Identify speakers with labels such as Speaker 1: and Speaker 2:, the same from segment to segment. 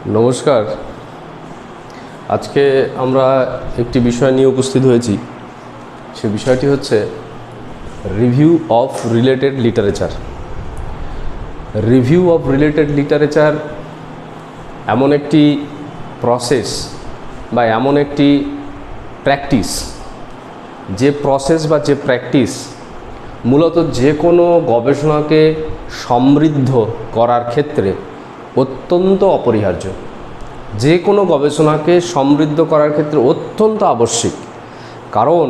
Speaker 1: নমস্কার। আজকে আমরা একটি বিষয় নিয়ে উপস্থিত হয়েছি। সে বিষয়টি হচ্ছে review of related literature. Review of related literature এমন একটি প্রসেস বা এমন একটি প্র্যাকটিস, যে প্রসেস বা যে প্র্যাকটিস মূলত যে কোনো গবেষণাকে সমৃদ্ধ করার ক্ষেত্রে অত্যন্ত অপরিহার্য। যে কোনো গবেষণাকে সমৃদ্ধ করার ক্ষেত্রে অত্যন্ত আবশ্যিক। কারণ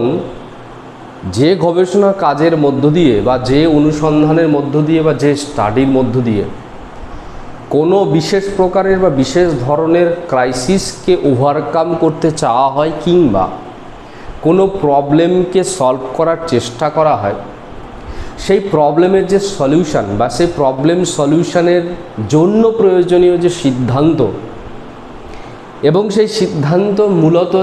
Speaker 1: যে গবেষণা কাজের মধ্য দিয়ে বা যে অনুসন্ধানের মধ্য দিয়ে বা যে স্টাডির মধ্য দিয়ে কোনো বিশেষ প্রকারের বা বিশেষ ধরনের ক্রাইসিসকে ওভারকাম করতে চাওয়া হয় কিংবা কোনো প্রবলেমকে সলভ করার চেষ্টা করা হয়, সেই প্রবলেমের যে সলিউশন বা সেই প্রবলেম সলিউশনের জন্য প্রয়োজনীয় যে সিদ্ধান্ত এবং সেই সিদ্ধান্ত মূলত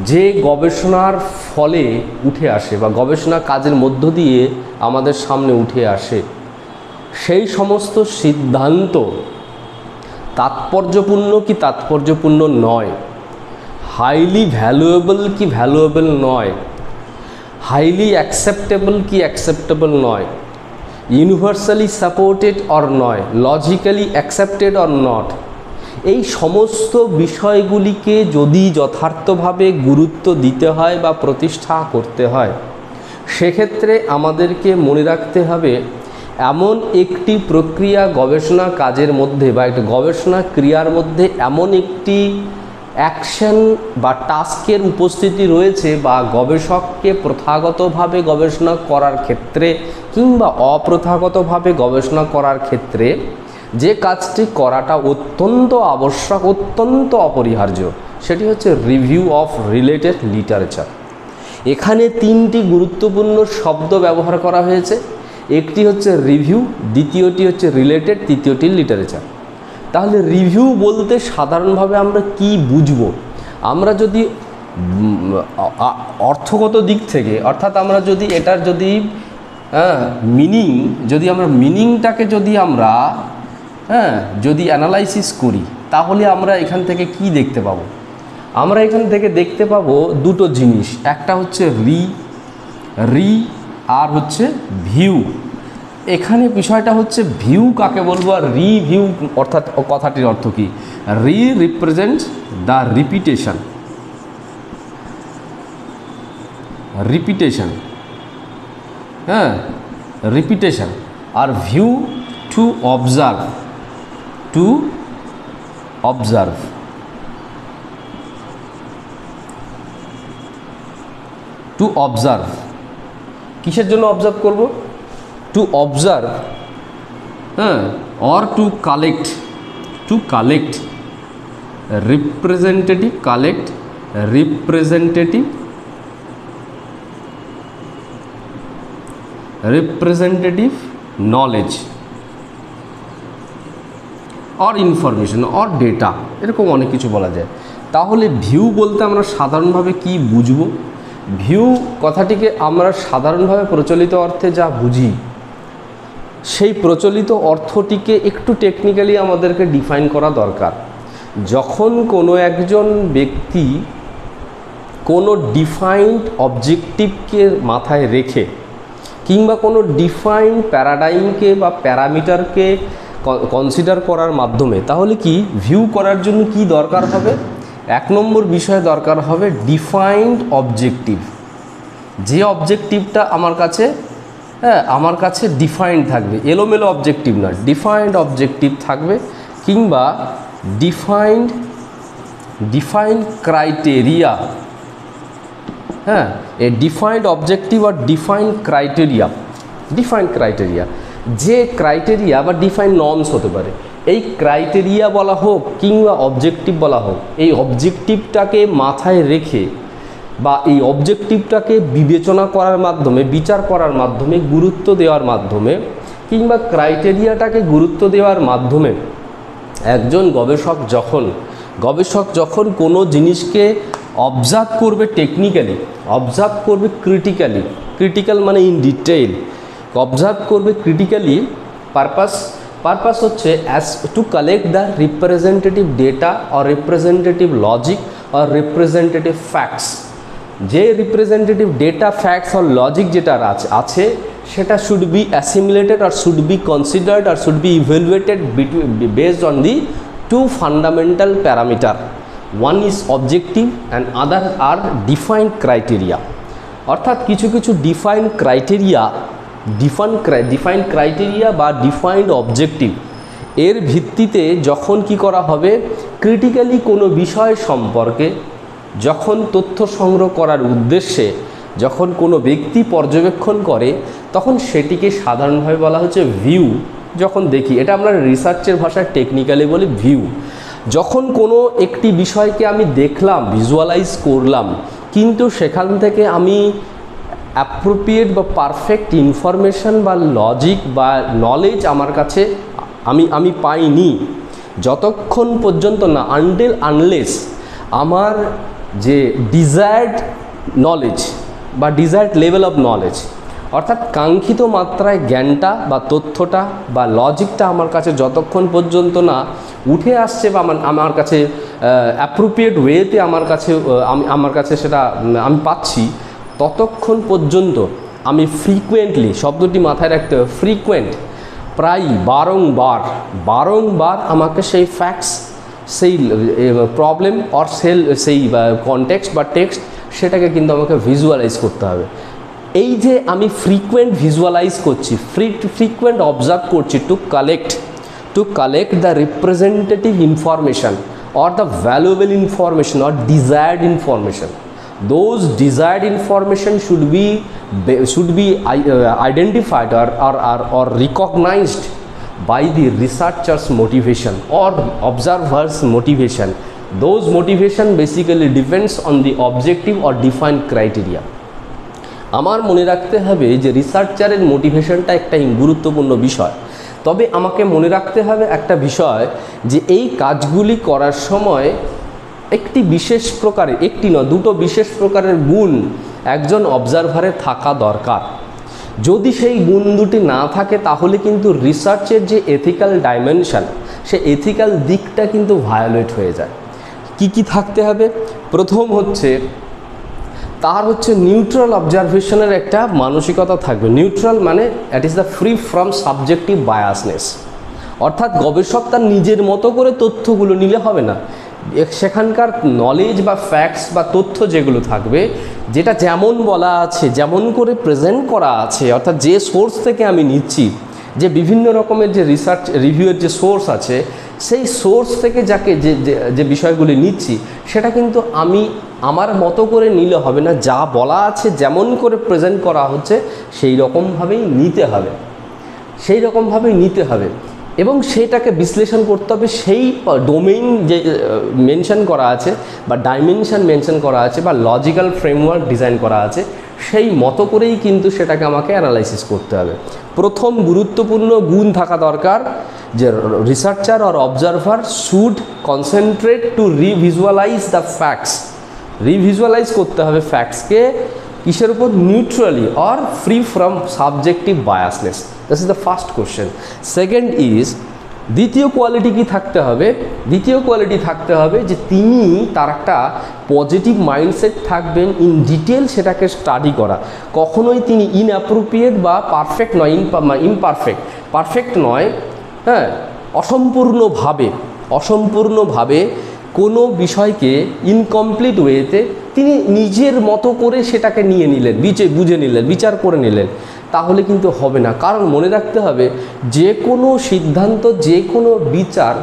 Speaker 1: যে গবেষণার ফলে উঠে আসে বা গবেষণা কাজের মধ্য দিয়ে আমাদের সামনে উঠে আসে, সেই সমস্ত সিদ্ধান্ত তাৎপর্যপূর্ণ কি তাৎপর্যপূর্ণ নয়, হাইলি ভ্যালুয়েবল কি ভ্যালুয়েবল নয়, হাইলি অ্যাকসেপ্টেবল কি অ্যাকসেপ্টেবল নয়, ইউনিভার্সালি সাপোর্টেড অর নয়, লজিক্যালি অ্যাকসেপ্টেড অর নট, এই সমস্ত বিষয়গুলিকে যদি যথার্থভাবে গুরুত্ব দিতে হয় বা প্রতিষ্ঠা করতে হয়, সেক্ষেত্রে আমাদেরকে মনে রাখতে হবে এমন একটি প্রক্রিয়া গবেষণা কাজের মধ্যে বা একটা গবেষণা ক্রিয়ার মধ্যে এমন একটি অ্যাকশন বা টাস্কের উপস্থিতি রয়েছে বা গবেষককে প্রথাগতভাবে গবেষণা করার ক্ষেত্রে কিংবা অপ্রথাগতভাবে গবেষণা করার ক্ষেত্রে যে কাজটি করাটা অত্যন্ত আবশ্যক, অত্যন্ত অপরিহার্য, সেটি হচ্ছে রিভিউ অফ রিলেটেড লিটারেচার। এখানে তিনটি গুরুত্বপূর্ণ শব্দ ব্যবহার করা হয়েছে। একটি হচ্ছে রিভিউ, দ্বিতীয়টি হচ্ছে রিলেটেড, তৃতীয়টি লিটারেচার। তাহলে রিভিউ বলতে সাধারণভাবে আমরা কি বুঝবো? আমরা যদি অর্থগত দিক থেকে, অর্থাৎ আমরা যদি এটার যদি মিনিংটাকে যদি আমরা যদি অ্যানালাইসিস করি, তাহলে আমরা এখান থেকে কি দেখতে পাবো? আমরা এখান থেকে দেখতে পাবো দুটো জিনিস। একটা হচ্ছে রি আর হচ্ছে ভিউ। এখানে বিষয়টা হচ্ছে ভিউ কাকে বলবো আর রিভিউ অর্থাৎ কথাটির অর্থ কি? রিপ্রেজেন্টস দ্য রিপিটেশন, রিপিটেশন, আর view to observe, to observe. কিসের জন্য অবজার্ভ করব? To observe, or to collect, representative knowledge or information or data, এরকম অনেক কিছু বলা যায়। তাহলে ভিউ বলতে আমরা সাধারণভাবে কি বুঝবো? ভিউ কথাটিকে আমরা সাধারণভাবে প্রচলিত অর্থে যা বুঝি, সেই প্রচলিত অর্থটিকে একটু টেকনিক্যালি আমাদেরকে ডিফাইন করা দরকার। যখন কোনো একজন ব্যক্তি কোনো ডিফাইন্ড অবজেক্টিভকে মাথায় রেখে কিংবা কোনো ডিফাইন্ড প্যারাডাইমকে বা প্যারামিটারকে কনসিডার করার মাধ্যমে, তাহলে কি ভিউ করার জন্য কি দরকার হবে? এক নম্বর বিষয় দরকার হবে ডিফাইন্ড অবজেক্টিভ। যে অবজেক্টিভটা আমার কাছে ডিফাইন্ড থাকবে, এলোমেলো অবজেক্টিভ না, ডিফাইন্ড অবজেক্টিভ থাকবে, কিংবা ডিফাইন্ড ক্রাইটেরিয়া, এ ডিফাইন্ড অবজেক্টিভ আর ডিফাইন্ড ক্রাইটেরিয়া, যে ক্রাইটেরিয়া বা ডিফাইন্ড নর্মস হতে পারে। এই ক্রাইটেরিয়া বলা হোক কিংবা অবজেক্টিভ বলা হোক, এই অবজেক্টিভটাকে মাথায় রেখে বা এই অবজেক্টিভটাকে বিবেচনা করার মাধ্যমে, বিচার করার মাধ্যমে, গুরুত্ব দেওয়ার মাধ্যমে কিংবা ক্রাইটেরিয়াটাকে গুরুত্ব দেওয়ার মাধ্যমে একজন গবেষক যখন কোনো জিনিসকে অবজার্ভ করবে টেকনিক্যালি, অবজার্ভ করবে ক্রিটিক্যাল মানে ইন ডিটেইল, অবজার্ভ করবে ক্রিটিক্যালি, পারপাস পারপাস হচ্ছে as to collect the representative data or representative logic or representative facts. যে representative data facts or logic যেটা আছে সেটা শুড বি অ্যাসিমিলেটেড আর শুড বি কনসিডার্ড আর should be evaluated based on the two fundamental parameter, one is objective and other আর defined criteria. অর্থাৎ কিছু কিছু ডিফাইন্ড ক্রাইটেরিয়া বা ডিফাইন্ড অবজেক্টিভ এর ভিত্তিতে যখন কি করা হবে, ক্রিটিক্যালি কোনো বিষয় সম্পর্কে যখন তথ্য সংগ্রহ করার উদ্দেশ্যে যখন কোনো ব্যক্তি পর্যবেক্ষণ করে, তখন সেটিকে সাধারণভাবে বলা হচ্ছে ভিউ। যখন দেখি, এটা আমরা রিসার্চের ভাষায় টেকনিক্যালি বলি ভিউ। যখন কোনো একটি বিষয়কে আমি দেখলাম, ভিজুয়ালাইজ করলাম, কিন্তু সেখান থেকে আমি অ্যাপ্রোপ্রিয়েট বা পারফেক্ট ইনফরমেশন বা লজিক বা নলেজ আমার কাছে আমি পাইনি, যতক্ষণ পর্যন্ত না আনটিল আনলেস আমার যে ডিজায়ার্ড নলেজ বা ডিজায়ার্ড লেভেল অফ নলেজ, অর্থাৎ কাঙ্ক্ষিত মাত্রায় জ্ঞানটা বা তথ্যটা বা লজিকটা আমার কাছে যতক্ষণ পর্যন্ত না উঠে আসছে বা আমার কাছে অ্যাপ্রোপ্রিয়েট ওয়েতে আমার কাছে সেটা আমি পাচ্ছি, ততক্ষণ পর্যন্ত আমি ফ্রিকুয়েন্টলি, শব্দটি মাথায় রাখতে হবে, ফ্রিকুয়েন্ট, প্রায় বারংবার আমাকে সেই ফ্যাক্টস, সেই প্রবলেম অর সেই কনটেক্সট বা টেক্সট, সেটাকে কিন্তু আমাকে ভিজুয়ালাইজ করতে হবে। এই যে আমি ফ্রিকুয়েন্ট ভিজুয়ালাইজ করছি, ফ্রিকুয়েন্ট অবজার্ভ করছি two collect the representative information or the valuable information or desired information, those desired information should be identified or recognized by the researcher's motivation or observer's motivation. Those motivation basically depends on the objective or defined criteria. আমার মনে রাখতে হবে যে রিসার্চারের মোটিভেশনটা একটা গুরুত্বপূর্ণ বিষয়। তবে আমাকে মনে রাখতে হবে একটা বিষয়, যে এই কাজগুলি করার সময় একটি বিশেষ প্রকারের, একটি নয় দুটো বিশেষ প্রকারের গুণ একজন অবজারভারে থাকা দরকার। যদি সেই গুণ দুটি না থাকে, তাহলে কিন্তু রিসার্চের যে এথিক্যাল ডাইমেনশন, সে এথিক্যাল দিকটা কিন্তু ভায়োলেট হয়ে যায়। কি থাকতে হবে? প্রথম হচ্ছে তার নিউট্রাল অবজারভেশনের একটা মানসিকতা থাকবে। নিউট্রাল মানে that is the free from subjective biasness, অর্থাৎ গবেষক তার নিজের মতো করে তথ্যগুলো নিলে হবে না। সেখানকার নলেজ বা ফ্যাক্টস বা তথ্য যেগুলো থাকবে, যেটা যেমন বলা আছে, যেমন করে প্রেজেন্ট করা আছে, অর্থাৎ যে সোর্স থেকে আমি নিচ্ছি, যে বিভিন্ন রকমের যে রিসার্চ রিভিউয়ের যে সোর্স আছে, সেই সোর্স থেকে যে বিষয়গুলি নিচ্ছি, সেটা কিন্তু আমি আমার মতো করে নিলে হবে না। যা বলা আছে, যেমন করে প্রেজেন্ট করা হচ্ছে, সেই রকমভাবেই নিতে হবে এবং সেটাকে বিশ্লেষণ করতে হবে। সেই ডোমেইন যে মেনশন করা আছে বা ডাইমেনশন মেনশন করা আছে বা লজিক্যাল ফ্রেমওয়ার্ক ডিজাইন করা আছে, সেই মতো করেই কিন্তু সেটাকে আমাকে অ্যানালাইসিস করতে হবে। প্রথম গুরুত্বপূর্ণ গুণ থাকা দরকার যে researcher or observer should concentrate to revisualize the facts. Revisualize করতে হবে ফ্যাক্টসকে কিসের উপর? Neutrally or free from subjective biasness. This is the first question. Second is, দ্বিতীয় কোয়ালিটি কি থাকতে হবে? দ্বিতীয় কোয়ালিটি থাকতে হবে যে তার একটা পজিটিভ মাইন্ডসেট থাকবেন, ইন ডিটেল সেটাকে স্টাডি করা। কখনোই তিনি ইনঅ্যাপ্রোপ্রিয়েট বা পারফেক্ট নয়, পারফেক্ট নয়, হ্যাঁ, অসম্পূর্ণভাবে কোনো বিষয়কে ইনকমপ্লিট ওয়েতে তিনি নিজের মতো করে সেটাকে নিয়ে নিলেন, বুঝে নিলেন, বিচার করে নিলেন, তাহলে কিন্তু হবে না। কারণ মনে রাখতে হবে, যে কোনো সিদ্ধান্ত, যে কোনো বিচার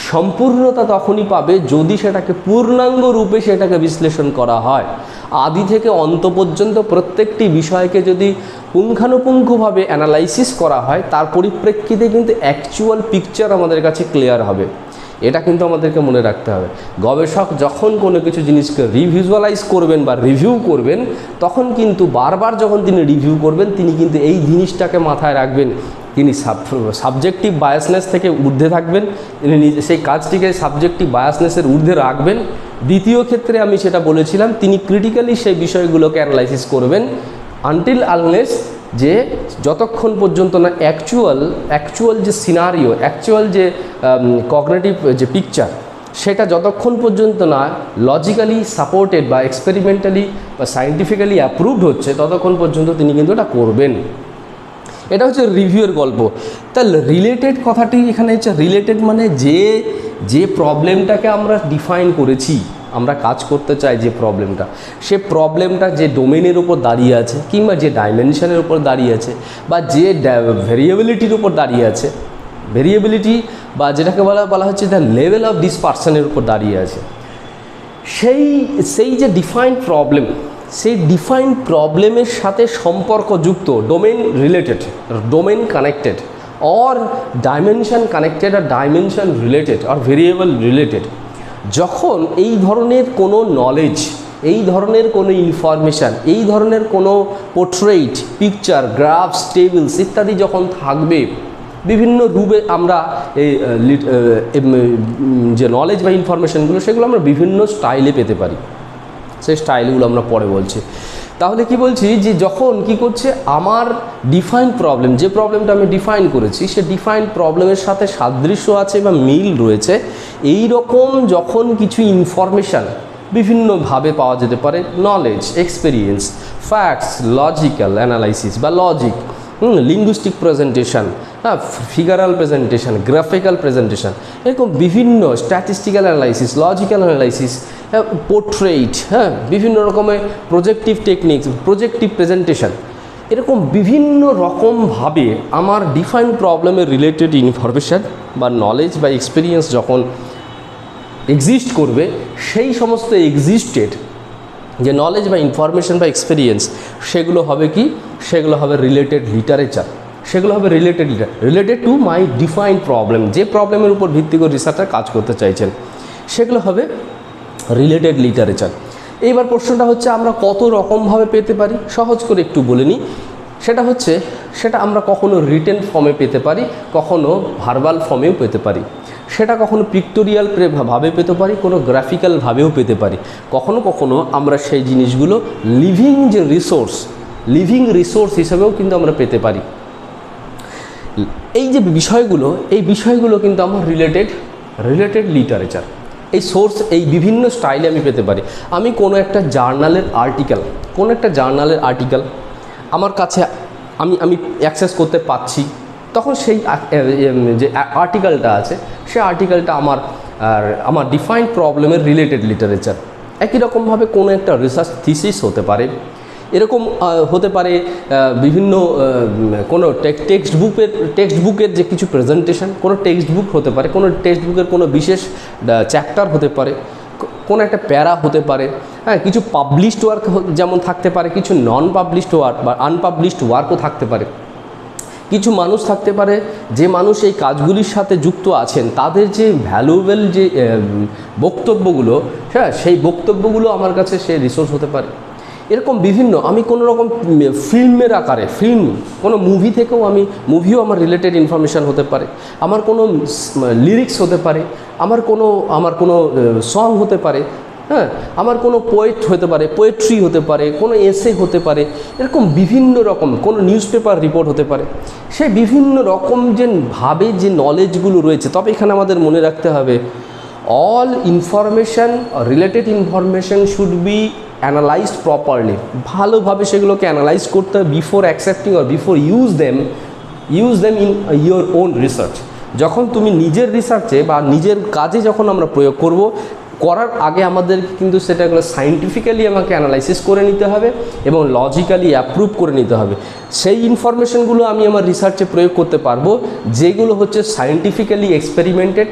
Speaker 1: সম্পূর্ণতা তখনই পাবে যদি সেটাকে পূর্ণাঙ্গ রূপে সেটাকে বিশ্লেষণ করা হয়। আদি থেকে অন্ত পর্যন্ত প্রত্যেকটি বিষয়কে যদি পুঙ্খানুপুঙ্খভাবে অ্যানালাইসিস করা হয়, তার পরিপ্রেক্ষিতে কিন্তু অ্যাকচুয়াল পিকচার আমাদের কাছে ক্লিয়ার হবে। এটা কিন্তু আমাদেরকে মনে রাখতে হবে। গবেষক যখন কোনো কিছু জিনিসকে রিভিজুয়ালাইজ করবেন বা রিভিউ করবেন, তখন কিন্তু বারবার যখন তিনি রিভিউ করবেন, তিনি কিন্তু এই জিনিসটাকে মাথায় রাখবেন, তিনি সাবজেক্টিভ বায়াসনেস থেকে ঊর্ধ্বে থাকবেন, তিনি সেই কাজটিকে সাবজেক্টিভ বায়াসনেসের ঊর্ধ্বে রাখবেন। দ্বিতীয় ক্ষেত্রে আমি সেটা বলেছিলাম, তিনি ক্রিটিক্যালি সেই বিষয়গুলোকে অ্যানালাইসিস করবেন আনটিল আনলেস যে যতক্ষণ পর্যন্ত না অ্যাকচুয়াল যে সিনারিও, অ্যাকচুয়াল যে কগনিটিভ যে পিকচার, সেটা যতক্ষণ পর্যন্ত না লজিক্যালি সাপোর্টেড বা এক্সপেরিমেন্টালি বা সায়েন্টিফিক্যালি অ্যাপ্রুভড হচ্ছে, ততক্ষণ পর্যন্ত তিনি কিন্তু এটা করবেন। এটা হচ্ছে রিভিউয়ের গল্প। তাহলে রিলেটেড কথাটি এখানে হচ্ছে, রিলেটেড মানে যে প্রবলেমটাকে আমরা ডিফাইন করেছি, আমরা কাজ করতে চাই যে প্রবলেমটা, সে প্রবলেমটা যে ডোমেনের উপর দাঁড়িয়ে আছে, কিংবা যে ডাইমেনশনের উপর দাঁড়িয়ে আছে, বা যে ভেরিয়েবিলিটির উপর দাঁড়িয়ে আছে, ভেরিয়েবিলিটি বা যেটাকে বলা হচ্ছে দ্য লেভেল অফ ডিসপারশনের উপর দাঁড়িয়ে আছে, সেই যে ডিফাইন্ড প্রবলেম, সেই ডিফাইন্ড প্রবলেমের সাথে সম্পর্কযুক্ত domain related, domain connected, or dimension connected, আর ডাইমেনশন রিলেটেড, আর ভেরিয়েবল রিলেটেড, যখন এই ধরনের কোনো নলেজ, এই ধরনের কোনো ইনফরমেশান, এই ধরনের কোনো পোর্ট্রেট, পিকচার, গ্রাফস, টেবিলস ইত্যাদি যখন থাকবে, বিভিন্ন রূপে আমরা এই যে নলেজ বা ইনফরমেশানগুলো, সেগুলো আমরা বিভিন্ন স্টাইলে পেতে পারি। সেই স্টাইলগুলো আমরা পরে বলছি। তাহলে কি বলছি, যে যখন কি করছে, আমার ডিফাইন্ড প্রবলেম, যে প্রবলেমটা আমি ডিফাইন করেছি, সে ডিফাইন্ড প্রবলেমের সাথে সাদৃশ্য আছে বা মিল রয়েছে, এই রকম যখন কিছু ইনফরমেশান বিভিন্নভাবে পাওয়া যেতে পারে, knowledge, experience, facts, logical analysis বা logic, linguistic presentation, figural presentation, graphical presentation, এরকম বিভিন্ন statistical analysis, logical analysis, portrait, বিভিন্ন রকমের প্রজেক্টিভ টেকনিক্স, প্রজেক্টিভ প্রেজেন্টেশন, এরকম বিভিন্ন রকমভাবে আমার ডিফাইন প্রবলেমের রিলেটেড ইনফরমেশান বা নলেজ বা এক্সপিরিয়েন্স যখন এক্সিস্ট করবে, সেই সমস্ত এক্সিস্টেড যে নলেজ বা ইনফরমেশান বা এক্সপিরিয়েন্স, সেগুলো হবে কি, সেগুলো হবে রিলেটেড লিটারেচার, সেগুলো হবে related to my defined problem, যে প্রবলেমের উপর ভিত্তি করে রিসার্চার কাজ করতে চাইছেন, সেগুলো হবে রিলেটেড লিটারেচার। এইবার প্রশ্নটা হচ্ছে, আমরা কত রকমভাবে পেতে পারি, সহজ করে একটু বলে নিই। সেটা আমরা কখনো রিটেন ফর্মে পেতে পারি, কখনো ভার্বাল ফর্মেও পেতে পারি, সেটা কখনো পিক্টোরিয়াল ভাবে পেতে পারি, কোনো গ্রাফিক্যাল ভাবেও পেতে পারি, কখনো আমরা সেই জিনিসগুলো লিভিং রিসোর্স হিসেবেও কিন্তু আমরা পেতে পারি। এই যে বিষয়গুলো কিন্তু আমার রিলেটেড লিটারেচার, এই সোর্স, এই বিভিন্ন স্টাইলে আমি পেতে পারি। আমি কোনো একটা জার্নালের আর্টিকেল আমার কাছে আমি অ্যাক্সেস করতে পাচ্ছি, তখন সেই যে আর্টিকেলটা আছে, সেই আর্টিকেলটা আমার ডিফাইন্ড প্রবলেমের রিলেটেড লিটারেচার। একই রকমভাবে কোনো একটা রিসার্চ থিসিস হতে পারে, এরকম হতে পারে বিভিন্ন কোনো টেক্সট বুকের যে কিছু প্রেজেন্টেশন, কোনো টেক্সট বুক হতে পারে, কোনো টেক্সট বুকের কোনো বিশেষ চ্যাপ্টার হতে পারে, কোনো একটা প্যারা হতে পারে, কিছু পাবলিশড ওয়ার্ক যেমন থাকতে পারে, কিছু নন পাবলিশড ওয়ার্ক বা আনপাবলিশড ওয়ার্কও থাকতে পারে। কিছু মানুষ থাকতে পারে, যে মানুষ এই কাজগুলির সাথে যুক্ত আছেন, তাদের যে ভ্যালুয়েবল যে বক্তব্যগুলো, সেই বক্তব্যগুলো আমার কাছে সে রিসোর্স হতে পারে। এরকম বিভিন্ন, আমি কোনো রকম ফিল্মের আকারে, কোনো মুভি থেকেও মুভিও আমার রিলেটেড ইনফরমেশান হতে পারে, আমার কোনো লিরিক্স হতে পারে, আমার কোনো সং হতে পারে, আমার কোনো পোয়েট হতে পারে, পোয়েট্রি হতে পারে, কোনো এসে হতে পারে, এরকম বিভিন্ন রকম কোনো নিউজপেপার রিপোর্ট হতে পারে। সেই বিভিন্ন রকম যে ভাবে যে নলেজগুলো রয়েছে, তবে এখানে আমাদের মনে রাখতে হবে, all information, related information should be analysed properly, ভালোভাবে সেগুলোকে অ্যানালাইজ করতে হবে before accepting or before use them in your own research. যখন তুমি নিজের রিসার্চে বা নিজের কাজে যখন আমরা প্রয়োগ করার আগে আমাদের কিন্তু সেটাগুলো সায়েন্টিফিক্যালি আমাকে অ্যানালাইসিস করে নিতে হবে এবং লজিক্যালি অ্যাপ্রুভ করে নিতে হবে। সেই ইনফরমেশনগুলো আমি আমার রিসার্চে প্রয়োগ করতে পারবো, যেগুলো হচ্ছে সায়েন্টিফিক্যালি এক্সপেরিমেন্টেড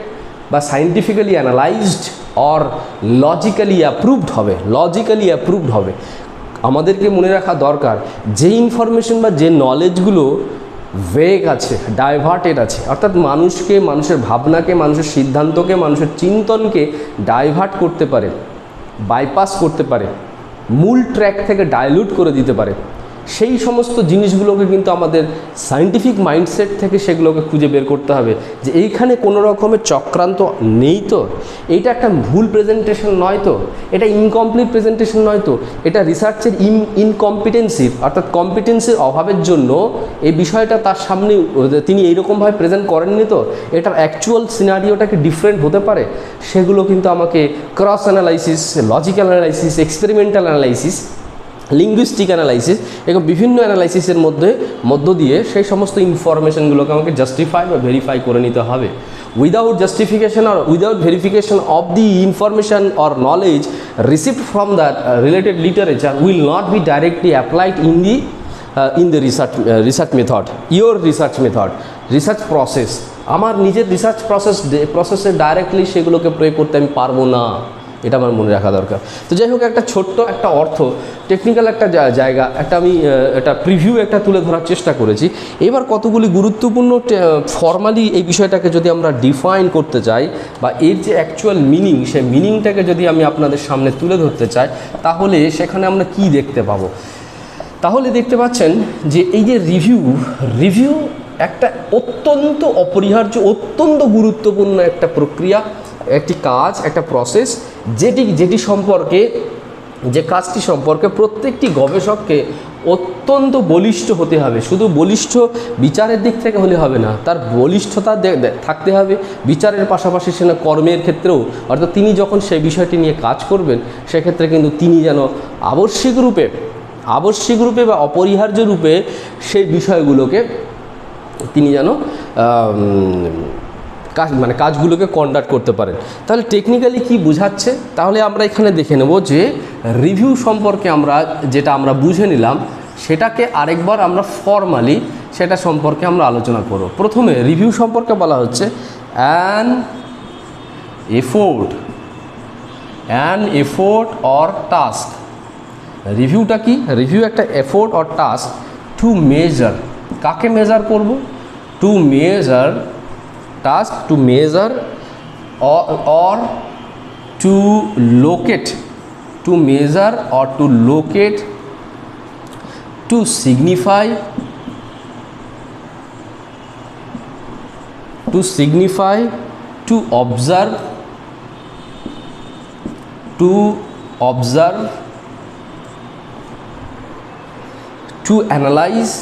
Speaker 1: বা scientifically analysed or logically approved হবে। আমাদেরকে মনে রাখা দরকার, যে ইনফরমেশন বা যে নলেজগুলো ভেগ আছে, ডাইভার্টেড আছে, অর্থাৎ মানুষের ভাবনাকে, মানুষের সিদ্ধান্তকে, মানুষের চিন্তনকে ডাইভার্ট করতে পারে, বাইপাস করতে পারে, মূল ট্র্যাক থেকে ডাইলুট করে দিতে পারে, সেই সমস্ত জিনিসগুলোকে কিন্তু আমাদের সায়েন্টিফিক মাইন্ডসেট থেকে সেগুলোকে খুঁজে বের করতে হবে যে এইখানে কোনো রকমের চক্রান্ত নেই তো, এইটা একটা ভুল প্রেজেন্টেশন নয় তো, এটা ইনকমপ্লিট প্রেজেন্টেশন নয় তো, এটা রিসার্চের ইনকম্পিটেন্সির অর্থাৎ কম্পিটেন্সির অভাবের জন্য এই বিষয়টা তার সামনে তিনি এইরকমভাবে প্রেজেন্ট করেননি তো, এটার অ্যাকচুয়াল সিনারিওটাকে ডিফারেন্ট হতে পারে। সেগুলো কিন্তু আমাকে cross analysis, logical analysis, experimental analysis, linguistic analysis, এরকম বিভিন্ন অ্যানালাইসিসের মধ্য দিয়ে সেই সমস্ত ইনফরমেশনগুলোকে আমাকে জাস্টিফাই বা ভেরিফাই করে নিতে হবে। Without justification or without verification of the information or knowledge received from that related literature will not be directly applied in the research method, your research method, research process। আমার নিজের research প্রসেসে directly সেগুলোকে প্রয়োগ করতে আমি পারবো না, এটা আমার মনে রাখা দরকার। তো যাই হোক, একটা ছোট্ট একটা অর্থ টেকনিক্যাল একটা জায়গা একটা আমি একটা প্রিভিউ একটা তুলে ধরার চেষ্টা করেছি। এবার কতগুলি গুরুত্বপূর্ণ ফর্মালি এই বিষয়টাকে যদি আমরা ডিফাইন করতে চাই বা এর যে অ্যাকচুয়াল মিনিং, সেই মিনিংটাকে যদি আমি আপনাদের সামনে তুলে ধরতে চাই, তাহলে সেখানে আমরা কি দেখতে পাবো? তাহলে দেখতে পাচ্ছেন যে এই যে রিভিউ একটা অত্যন্ত অপরিহার্য, অত্যন্ত গুরুত্বপূর্ণ একটা প্রক্রিয়া, একটি কাজ, একটা প্রসেস, যেটি সম্পর্কে, যে কাজটি সম্পর্কে প্রত্যেকটি গবেষককে অত্যন্ত বলিষ্ঠ হতে হবে। শুধু বলিষ্ঠ বিচারের দিক থেকে হলে হবে না, তার বলিষ্ঠতা থাকতে হবে বিচারের পাশাপাশি সে কর্মের ক্ষেত্রেও, অর্থাৎ তিনি যখন সেই বিষয়টি নিয়ে কাজ করবেন সেক্ষেত্রে কিন্তু তিনি যেন আবশ্যিক রূপে বা অপরিহার্য রূপে সেই বিষয়গুলোকে তিনি যেন কাজগুলোকে কন্ডাক্ট করতে পারেন। তাহলে টেকনিক্যালি কি বোঝাচ্ছে? তাহলে আমরা এখানে দেখে নেব যে রিভিউ সম্পর্কে যেটা আমরা বুঝে নিলাম, সেটাকে আরেকবার আমরা ফর্মালি সেটা সম্পর্কে আমরা আলোচনা করব। প্রথমে রিভিউ সম্পর্কে বলা হচ্ছে অ্যান এফোর্ট অর টাস্ক। রিভিউটা কি? রিভিউ একটা effort or task to measure. কাকে মেজার করব? To measure task, to measure or to locate, to measure or to locate, to signify, to observe, to analyze,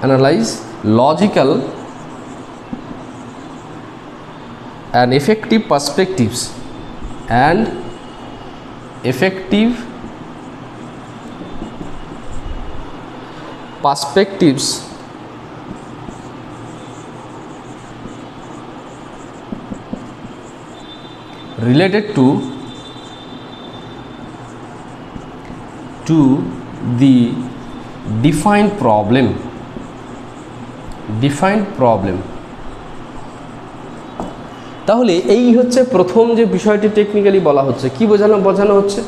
Speaker 1: analyze logical and effective perspectives related to the defined problem। তাহলে এই হচ্ছে প্রথম যে বিষয়টি technically বলা হচ্ছে। কি বোঝানো হচ্ছে?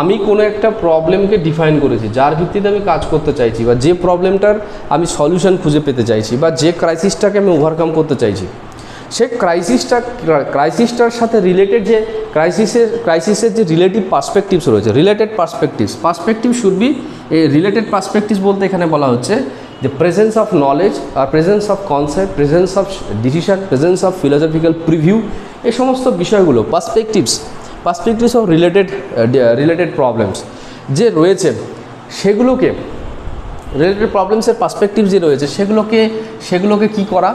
Speaker 1: আমি কোনো একটা প্রবলেমকে ডিফাইন করেছি, যার ভিত্তিতে আমি কাজ করতে চাইছি, বা যে প্রবলেমটার আমি সলিউশন খুঁজে পেতে চাইছি, বা যে ক্রাইসিসটাকে আমি ওভারকাম করতে চাইছি, সে ক্রাইসিসটার সাথে রিলেটেড যে ক্রাইসিসের যে রিলেটিভ পার্সপেক্টিভস রয়েছে, perspective should be related perspectives বলতে এখানে বলা হচ্ছে যে প্রেজেন্স অফ নলেজ আর presence of concept, presence of decision, presence of philosophical preview, এই সমস্ত বিষয়গুলো পার্সপেক্টিভস অফ রিলেটেড প্রবলেমস যে রয়েছে, সেগুলোকে রিলেটেড প্রবলেমসের পার্সপেক্টিভ যে রয়েছে সেগুলোকে কি করা,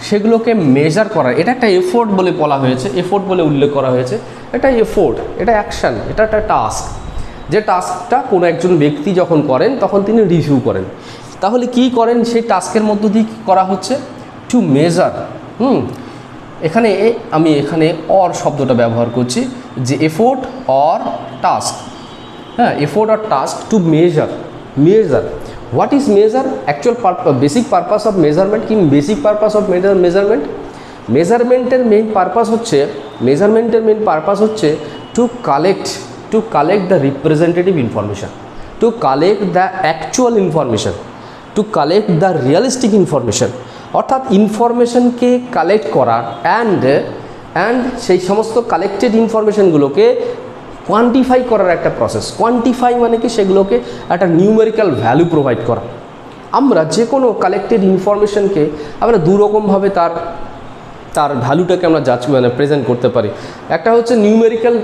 Speaker 1: সেগুলোকে মেজার করা। এটা একটা এফোর্ট বলে বলা হয়েছে, এফোর্ট বলে উল্লেখ করা হয়েছে। এটা এফোর্ট, এটা অ্যাকশান, এটা একটা টাস্ক। যে টাস্কটা কোনো একজন ব্যক্তি যখন করেন তখন তিনি রিভিউ করেন। তাহলে কি করেন? সেই টাস্কের মধ্য দিয়ে করা হচ্ছে টু মেজার। আমি এখানে অর শব্দটা ব্যবহার করছি, যে এফোর্ট অর টাস্ক, হ্যাঁ, effort or task to measure. What is measure? Actual basic purpose of measurement কি? বেসিক পারপাস অফ মেজারমেন্টের মেইন পারপাস হচ্ছে to collect the representative information. To collect the actual information, to collect the realistic information, অর্থাৎ ইনফরমেশনকে collect করা and সেই সমস্ত collected ইনফরমেশনগুলোকে quantify করার একটা প্রসেস। কোয়ান্টিফাই মানে কি, সেগুলোকে একটা নিউমেরিক্যাল ভ্যালু প্রোভাইড করা। আমরা যে কোনো কালেক্টেড ইনফরমেশনকে আমরা দুরকমভাবে তার ভ্যালুটাকে আমরা প্রেজেন্ট করতে পারি। একটা হচ্ছে নিউমেরিক্যাল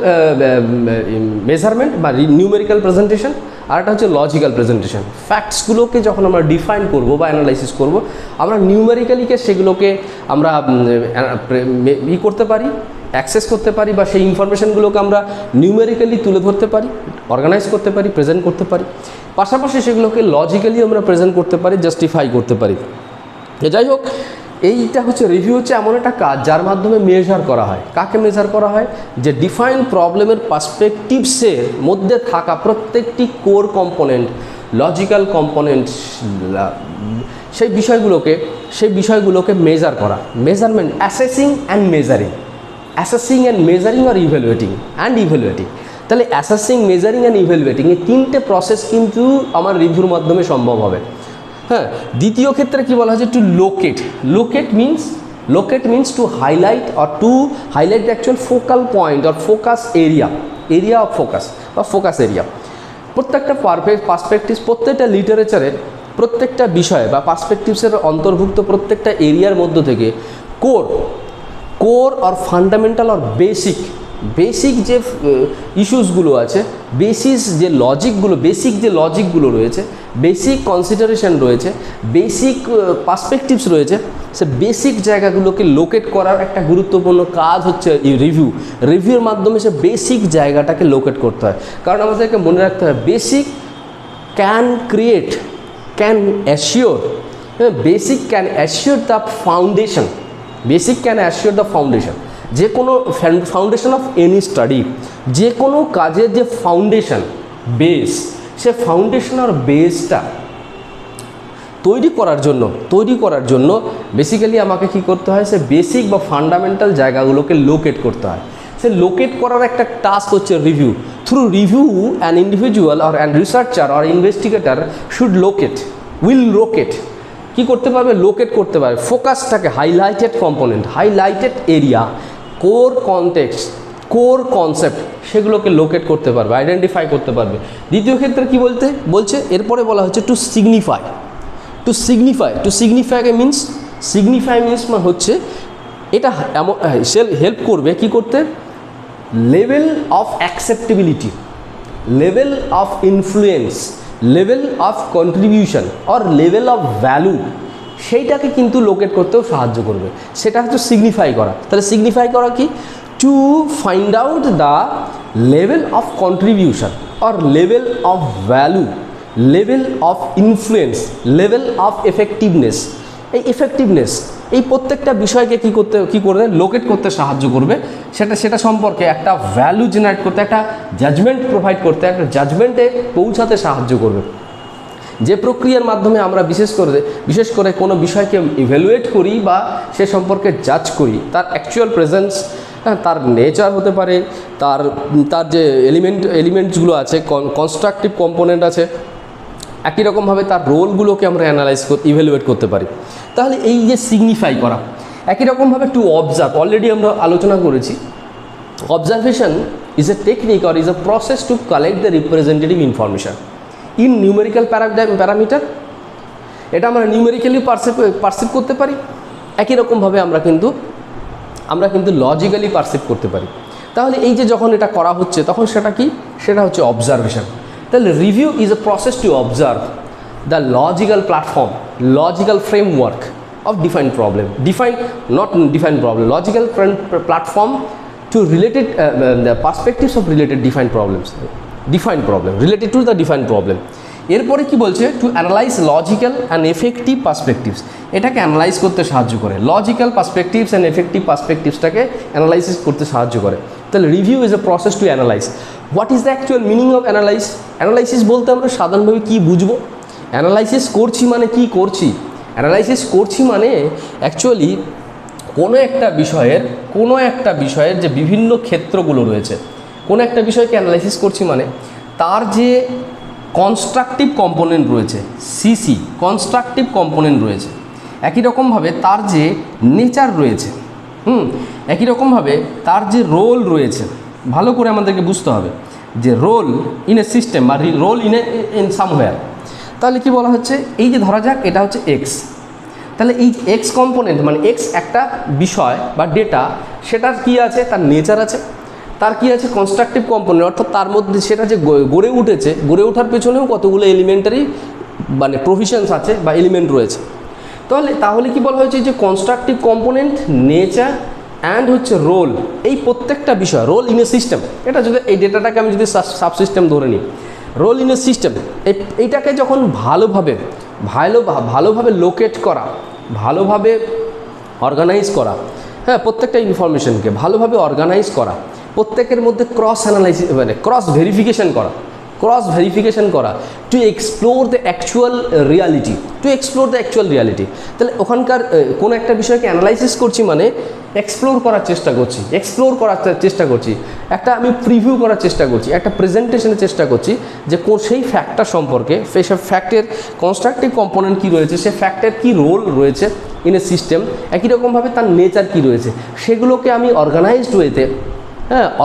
Speaker 1: মেজারমেন্ট বা নিউমেরিক্যাল প্রেজেন্টেশন, আর একটা হচ্ছে লজিক্যাল প্রেজেন্টেশন। ফ্যাক্টসগুলোকে যখন আমরা ডিফাইন করব বা অ্যানালাইসিস করব, আমরা নিউমেরিক্যালিকে সেগুলোকে আমরা করতে পারি, অ্যাক্সেস করতে পারি, বা সেই ইনফরমেশনগুলোকে আমরা নিউমেরিক্যালি তুলে ধরতে পারি, অর্গানাইজ করতে পারি, প্রেজেন্ট করতে পারি। পাশাপাশি সেগুলোকে লজিক্যালি আমরা প্রেজেন্ট করতে পারি, জাস্টিফাই করতে পারি। যাই হোক, এইটা হচ্ছে রিভিউ হচ্ছে এমন একটা কাজ যার মাধ্যমে মেজার করা হয়। কাকে মেজার করা হয়? যে ডিফাইন প্রবলেমের পার্সপেক্টিভসের মধ্যে থাকা প্রত্যেকটি কোর কম্পোনেন্ট, লজিক্যাল কম্পোনেন্ট, সেই বিষয়গুলোকে মেজার করা। মেজারমেন্ট, অ্যাসেসিং অ্যান্ড মেজারিং আর ইভ্যালুয়েটিং। তাহলে অ্যাসেসিং, মেজারিং অ্যান্ড ইভ্যালুয়েটিং এই তিনটে প্রসেস কিন্তু আমার রিভিউর মাধ্যমে সম্ভব হবে। হ্যাঁ, দ্বিতীয় ক্ষেত্রে কি বলা হয়েছে? To locate means to highlight or to highlight the actual focal point or focus area of focus বা ফোকাস এরিয়া। প্রত্যেকটা পার্সপেক্টিভস, প্রত্যেকটা লিটারেচারের প্রত্যেকটা বিষয় বা পার্সপেক্টিভসের অন্তর্ভুক্ত প্রত্যেকটা এরিয়ার মধ্য থেকে core or fundamental or basic যে ইস্যুসগুলো আছে, বেসিক যে লজিকগুলো রয়েছে, বেসিক কনসিডারেশন রয়েছে, বেসিক পার্সপেক্টিভস রয়েছে, সে বেসিক জায়গাগুলোকে লোকেট করার একটা গুরুত্বপূর্ণ কাজ হচ্ছে রিভিউর মাধ্যমে সে বেসিক জায়গাটাকে লোকেট করতে হয়। কারণ আমাদেরকে মনে রাখতে হয়, basic can assure the foundation. যে কোনো ফাউন্ডেশন অফ এনি স্টাডি, যে কোনো কাজের যে ফাউন্ডেশন, বেস, সে ফাউন্ডেশন আর বেসটা তৈরি করার জন্য বেসিক্যালি আমাকে কি করতে হয়? সে বেসিক বা ফান্ডামেন্টাল জায়গাগুলোকে লোকেট করতে হয়। সে লোকেট করার একটা টাস্ক হচ্ছে review. Through review an individual or an researcher or investigator will locate কি করতে পারবে? লোকেট করতে পারবে ফোকাসটাকে, highlighted component, highlighted area, core core concept, সেগুলোকে লোকেট করতে পারবে, আইডেন্টিফাই করতে পারবে। দ্বিতীয় ক্ষেত্রে কি বলছে? এরপরে বলা হচ্ছে টু সিগনিফাই মিনস হচ্ছে এটা এমন হেল্প করবে কি করতে? Level of acceptability, level of influence, level of contribution or level of value, সেইটাকে কিন্তু লোকেট করতেও সাহায্য করবে। সেটা হচ্ছে সিগনিফাই করা। তাহলে সিগনিফাই করা কি? To find out the level of contribution or level of value, level of influence, level of effectiveness. এই প্রত্যেকটা বিষয়কে কি করবে? লোকেট করতে সাহায্য করবে। সেটা সম্পর্কে একটা ভ্যালু জেনারেট করতে, একটা জাজমেন্ট প্রোভাইড করতে, একটা জাজমেন্টে পৌঁছাতে সাহায্য করবে। যে প্রক্রিয়ার মাধ্যমে আমরা বিশেষ করে কোনো বিষয়কে ইভ্যালুয়েট করি বা সে সম্পর্কে জাজ করি, তার অ্যাকচুয়াল প্রেজেন্স, তার নেচার হতে পারে, তার যে এলিমেন্টসগুলো আছে, কনস্ট্রাকটিভ কম্পোনেন্ট আছে, একই রকমভাবে তার রোলগুলোকে আমরা ইভ্যালুয়েট করতে পারি। তাহলে এই যে সিগনিফাই করা, একই রকমভাবে টু অবজার্ভ, অলরেডি আমরা আলোচনা করেছি। Observation is a technique or is a process two collect the representative information in numerical parameter. এটা আমরা নিউমেরিক্যালি পারসিভ করতে পারি। একই রকমভাবে আমরা কিন্তু লজিক্যালি পারসিভ করতে পারি। তাহলে এই যে যখন এটা করা হচ্ছে তখন সেটা হচ্ছে অবজারভেশন। তাহলে review is a process to observe the logical framework of defined problem, logical platform to related the perspectives of related defined problems related to the defined problem. এরপরে কি বলছে? To analyse logical and effective perspectives. এটাকে analyse করতে সাহায্য করে, logical perspectives and effective পার্সপেক্টিভসটাকে analysis করতে সাহায্য করে। তাহলে review is a process to analyse. What is the actual meaning of analysis বলতে আমরা সাধারণভাবে কী বুঝবো? অ্যানালাইসিস করছি মানে কি করছি? অ্যানালাইসিস করছি মানে অ্যাকচুয়ালি কোনো একটা বিষয়ের যে বিভিন্ন ক্ষেত্রগুলো রয়েছে, কোনো একটা বিষয়কে অ্যানালাইসিস করছি মানে তার যে কনস্ট্রাকটিভ কম্পোনেন্ট রয়েছে, সিসি কনস্ট্রাকটিভ কম্পোনেন্ট রয়েছে। একই রকমভাবে তার যে নেচার রয়েছে, একই রকমভাবে তার যে রোল রয়েছে, ভালো করে আমাদেরকে বুঝতে হবে যে রোল ইন এ সিস্টেম বা রোল ইন সামওয়্যার। তাহলে কি বলা হচ্ছে, এই যে ধরা যাক এটা হচ্ছে এক্স, তাহলে এই এক্স কম্পোনেন্ট মানে এক্স একটা বিষয় বা ডেটা, সেটার কি আছে, তার নেচার আছে, তার কি আছে কনস্ট্রাকটিভ কম্পোনেন্ট, অর্থাৎ তার মধ্যে সেটা যে গড়ে উঠেছে, গড়ে ওঠার পেছনেও কতগুলো এলিমেন্টারি মানে প্রভিশনস আছে বা এলিমেন্ট রয়েছে। তাহলে কি বলা হয়েছে যে কনস্ট্রাকটিভ কম্পোনেন্ট, নেচার অ্যান্ড হচ্ছে রোল, এই প্রত্যেকটা বিষয় রোল ইন এ সিস্টেম, এটা যদি এই ডেটাটাকে আমি যদি সাবসিস্টেম ধরে নিই, রোল ইন এ সিস্টেম, এইটাকে যখন ভালোভাবে লোকেট করা, ভালোভাবে অর্গানাইজ করা, হ্যাঁ প্রত্যেকটা ইনফরমেশনকে ভালোভাবে অর্গানাইজ করা, প্রত্যেকের মধ্যে ক্রস অ্যানালাইসিস মানে ক্রস ভেরিফিকেশন করা to explore the actual reality, তাহলে ওখানকার কোনো একটা বিষয়কে অ্যানালাইসিস করছি মানে এক্সপ্লোর করার চেষ্টা করছি, একটা আমি প্রিভিউ করার চেষ্টা করছি, একটা প্রেজেন্টেশনের চেষ্টা করছি যে সেই ফ্যাক্টটা সম্পর্কে, সেই ফ্যাক্টের কনস্ট্রাকটিভ কম্পোনেন্ট কী রয়েছে, সে ফ্যাক্টের কী রোল রয়েছে ইন এ সিস্টেম, একই রকমভাবে তার নেচার কী রয়েছে, সেগুলোকে আমি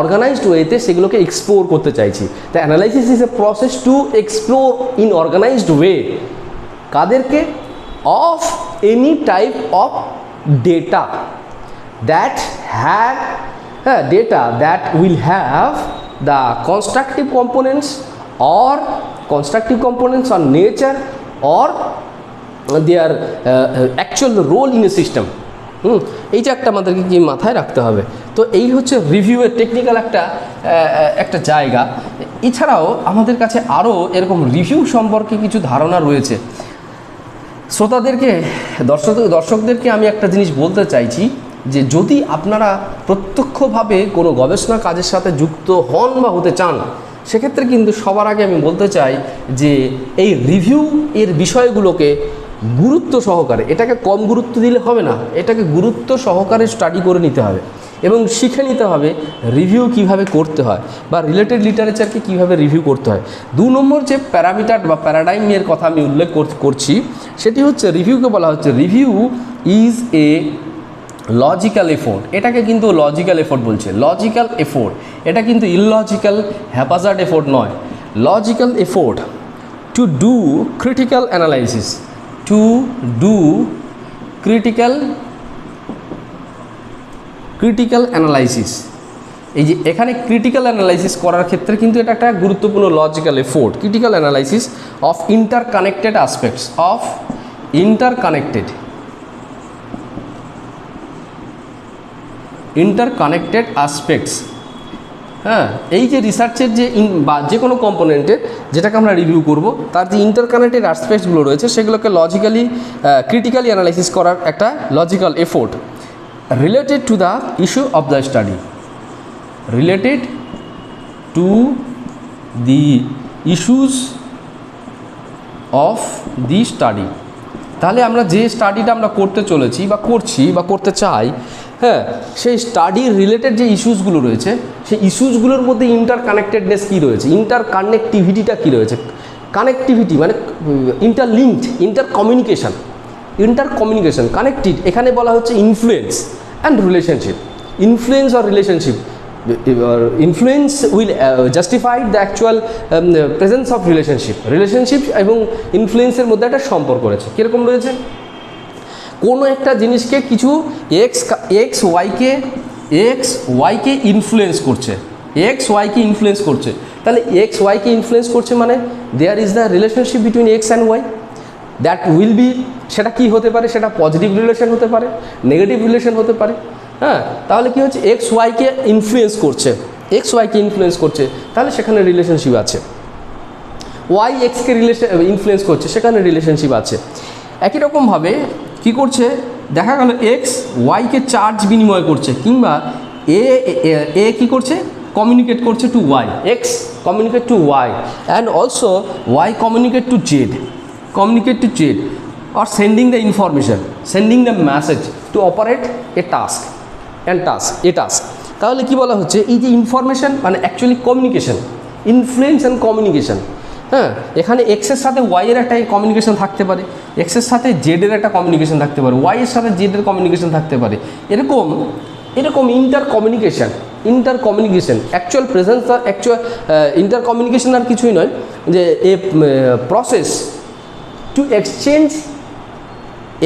Speaker 1: অর্গানাইজড ওয়েতে সেগুলোকে এক্সপ্লোর করতে চাইছি। The analysis is a process to explore in organised way কাদেরকে, of any type of data that will have the constructive components or nature or their actual role in a system। এই যে একটা আমাদেরকে কি মাথায় রাখতে হবে। তো এই হচ্ছে রিভিউয়ের টেকনিক্যাল একটা জায়গা। এছাড়াও আমাদের কাছে আরও এরকম রিভিউ সম্পর্কে কিছু ধারণা রয়েছে। শ্রোতাদেরকে, দর্শকদেরকে আমি একটা জিনিস বলতে চাইছি যে যদি আপনারা প্রত্যক্ষভাবে কোনো গবেষণা কাজের সাথে যুক্ত হন বা হতে চান, সেক্ষেত্রে কিন্তু সবার আগে আমি বলতে চাই যে এই রিভিউ এর বিষয়গুলোকে গুরুত্ব সহকারে, এটাকে কম গুরুত্ব দিলে হবে না, এটাকে গুরুত্ব সহকারে স্টাডি করে নিতে হবে এবং শিখে নিতে হবে রিভিউ কিভাবে করতে হয় বা রিলেটেড লিটারেচারকে কিভাবে রিভিউ করতে হয়। 2 নম্বর যে প্যারামিটার বা প্যারাডাইমের কথা আমি উল্লেখ করছি, সেটি হচ্ছে রিভিউকে বলা হচ্ছে review is A logical effort. এটাকে কিন্তু লজিক্যাল এফোর্ট বলছে, লজিক্যাল এফোর্ট, এটা কিন্তু ইললজিক্যাল হ্যাপাজার্ড এফোর্ট নয়। Logical effort to do critical analysis, critical analysis. এই যে এখানে ক্রিটিক্যাল অ্যানালাইসিস করার ক্ষেত্রে কিন্তু এটা একটা গুরুত্বপূর্ণ logical effort, critical analysis of interconnected aspects of interconnected aspects. হ্যাঁ, এই যে রিসার্চের বা যে কোনো কম্পোনেন্টের যেটাকে আমরা রিভিউ করব, তার যে ইন্টারকানেক্টেড অ্যাসপেক্টসগুলো রয়েছে সেগুলোকে ক্রিটিক্যালি অ্যানালাইসিস করার একটা logical effort related to the issue of the study, related to the issues of the study. তাহলে আমরা যে স্টাডিটা আমরা করতে চলেছি বা করছি বা করতে চাই, হ্যাঁ, সেই স্টাডির রিলেটেড যে ইস্যুসগুলো রয়েছে, সেই ইস্যুসগুলোর মধ্যে ইন্টারকানেক্টেডনেস কী রয়েছে, ইন্টারকানেক্টিভিটিটা কী রয়েছে। কানেক্টিভিটি মানে ইন্টারলিঙ্কড, ইন্টারকমিউনিকেশন, কানেক্টেড। এখানে বলা হচ্ছে influence and relationship, influence or relationship. Influence will justified the actual presence of relationship এবং ইনফ্লুয়েন্সের মধ্যে একটা সম্পর্ক রয়েছে। কীরকম রয়েছে, কোনো একটা জিনিসকে কিছু এক্স ওয়াইকে ইনফ্লুয়েন্স করছে, তাহলে এক্স ওয়াইকে ইনফ্লুয়েন্স করছে মানে there is the relationship between X and Y, that will be, সেটা কি হতে পারে, সেটা পজিটিভ রিলেশন হতে পারে, নেগেটিভ রিলেশন হতে পারে। হ্যাঁ, তাহলে কি হচ্ছে, এক্স ওয়াইকে ইনফ্লুয়েন্স করছে, তাহলে সেখানে রিলেশনশিপ আছে। ওয়াই এক্সকে ইনফ্লুয়েন্স করছে, সেখানে রিলেশনশিপ আছে। একই রকমভাবে কী করছে, দেখা গেল এক্স ওয়াইকে চার্জ বিনিময় করছে, কিংবা এ কী করছে, কমিউনিকেট করছে to Y, X communicate to Y and also Y communicate to Z or sending the information, sending the message to operate a task. তাহলে কি বলা হচ্ছে, এই যে ইনফরমেশন মানে actually communication, influence and communication, হ্যাঁ, এখানে এক্সের সাথে ওয়াইয়ের একটা কমিউনিকেশন থাকতে পারে, এক্সের সাথে জেডের একটা কমিউনিকেশন থাকতে পারে, ওয়াইয়ের সাথে জেডের কমিউনিকেশন থাকতে পারে। এরকম ইন্টার কমিউনিকেশন অ্যাকচুয়াল প্রেজেন্স আর অ্যাকচুয়াল ইন্টার কমিউনিকেশন আর কিছুই নয়, যে a process to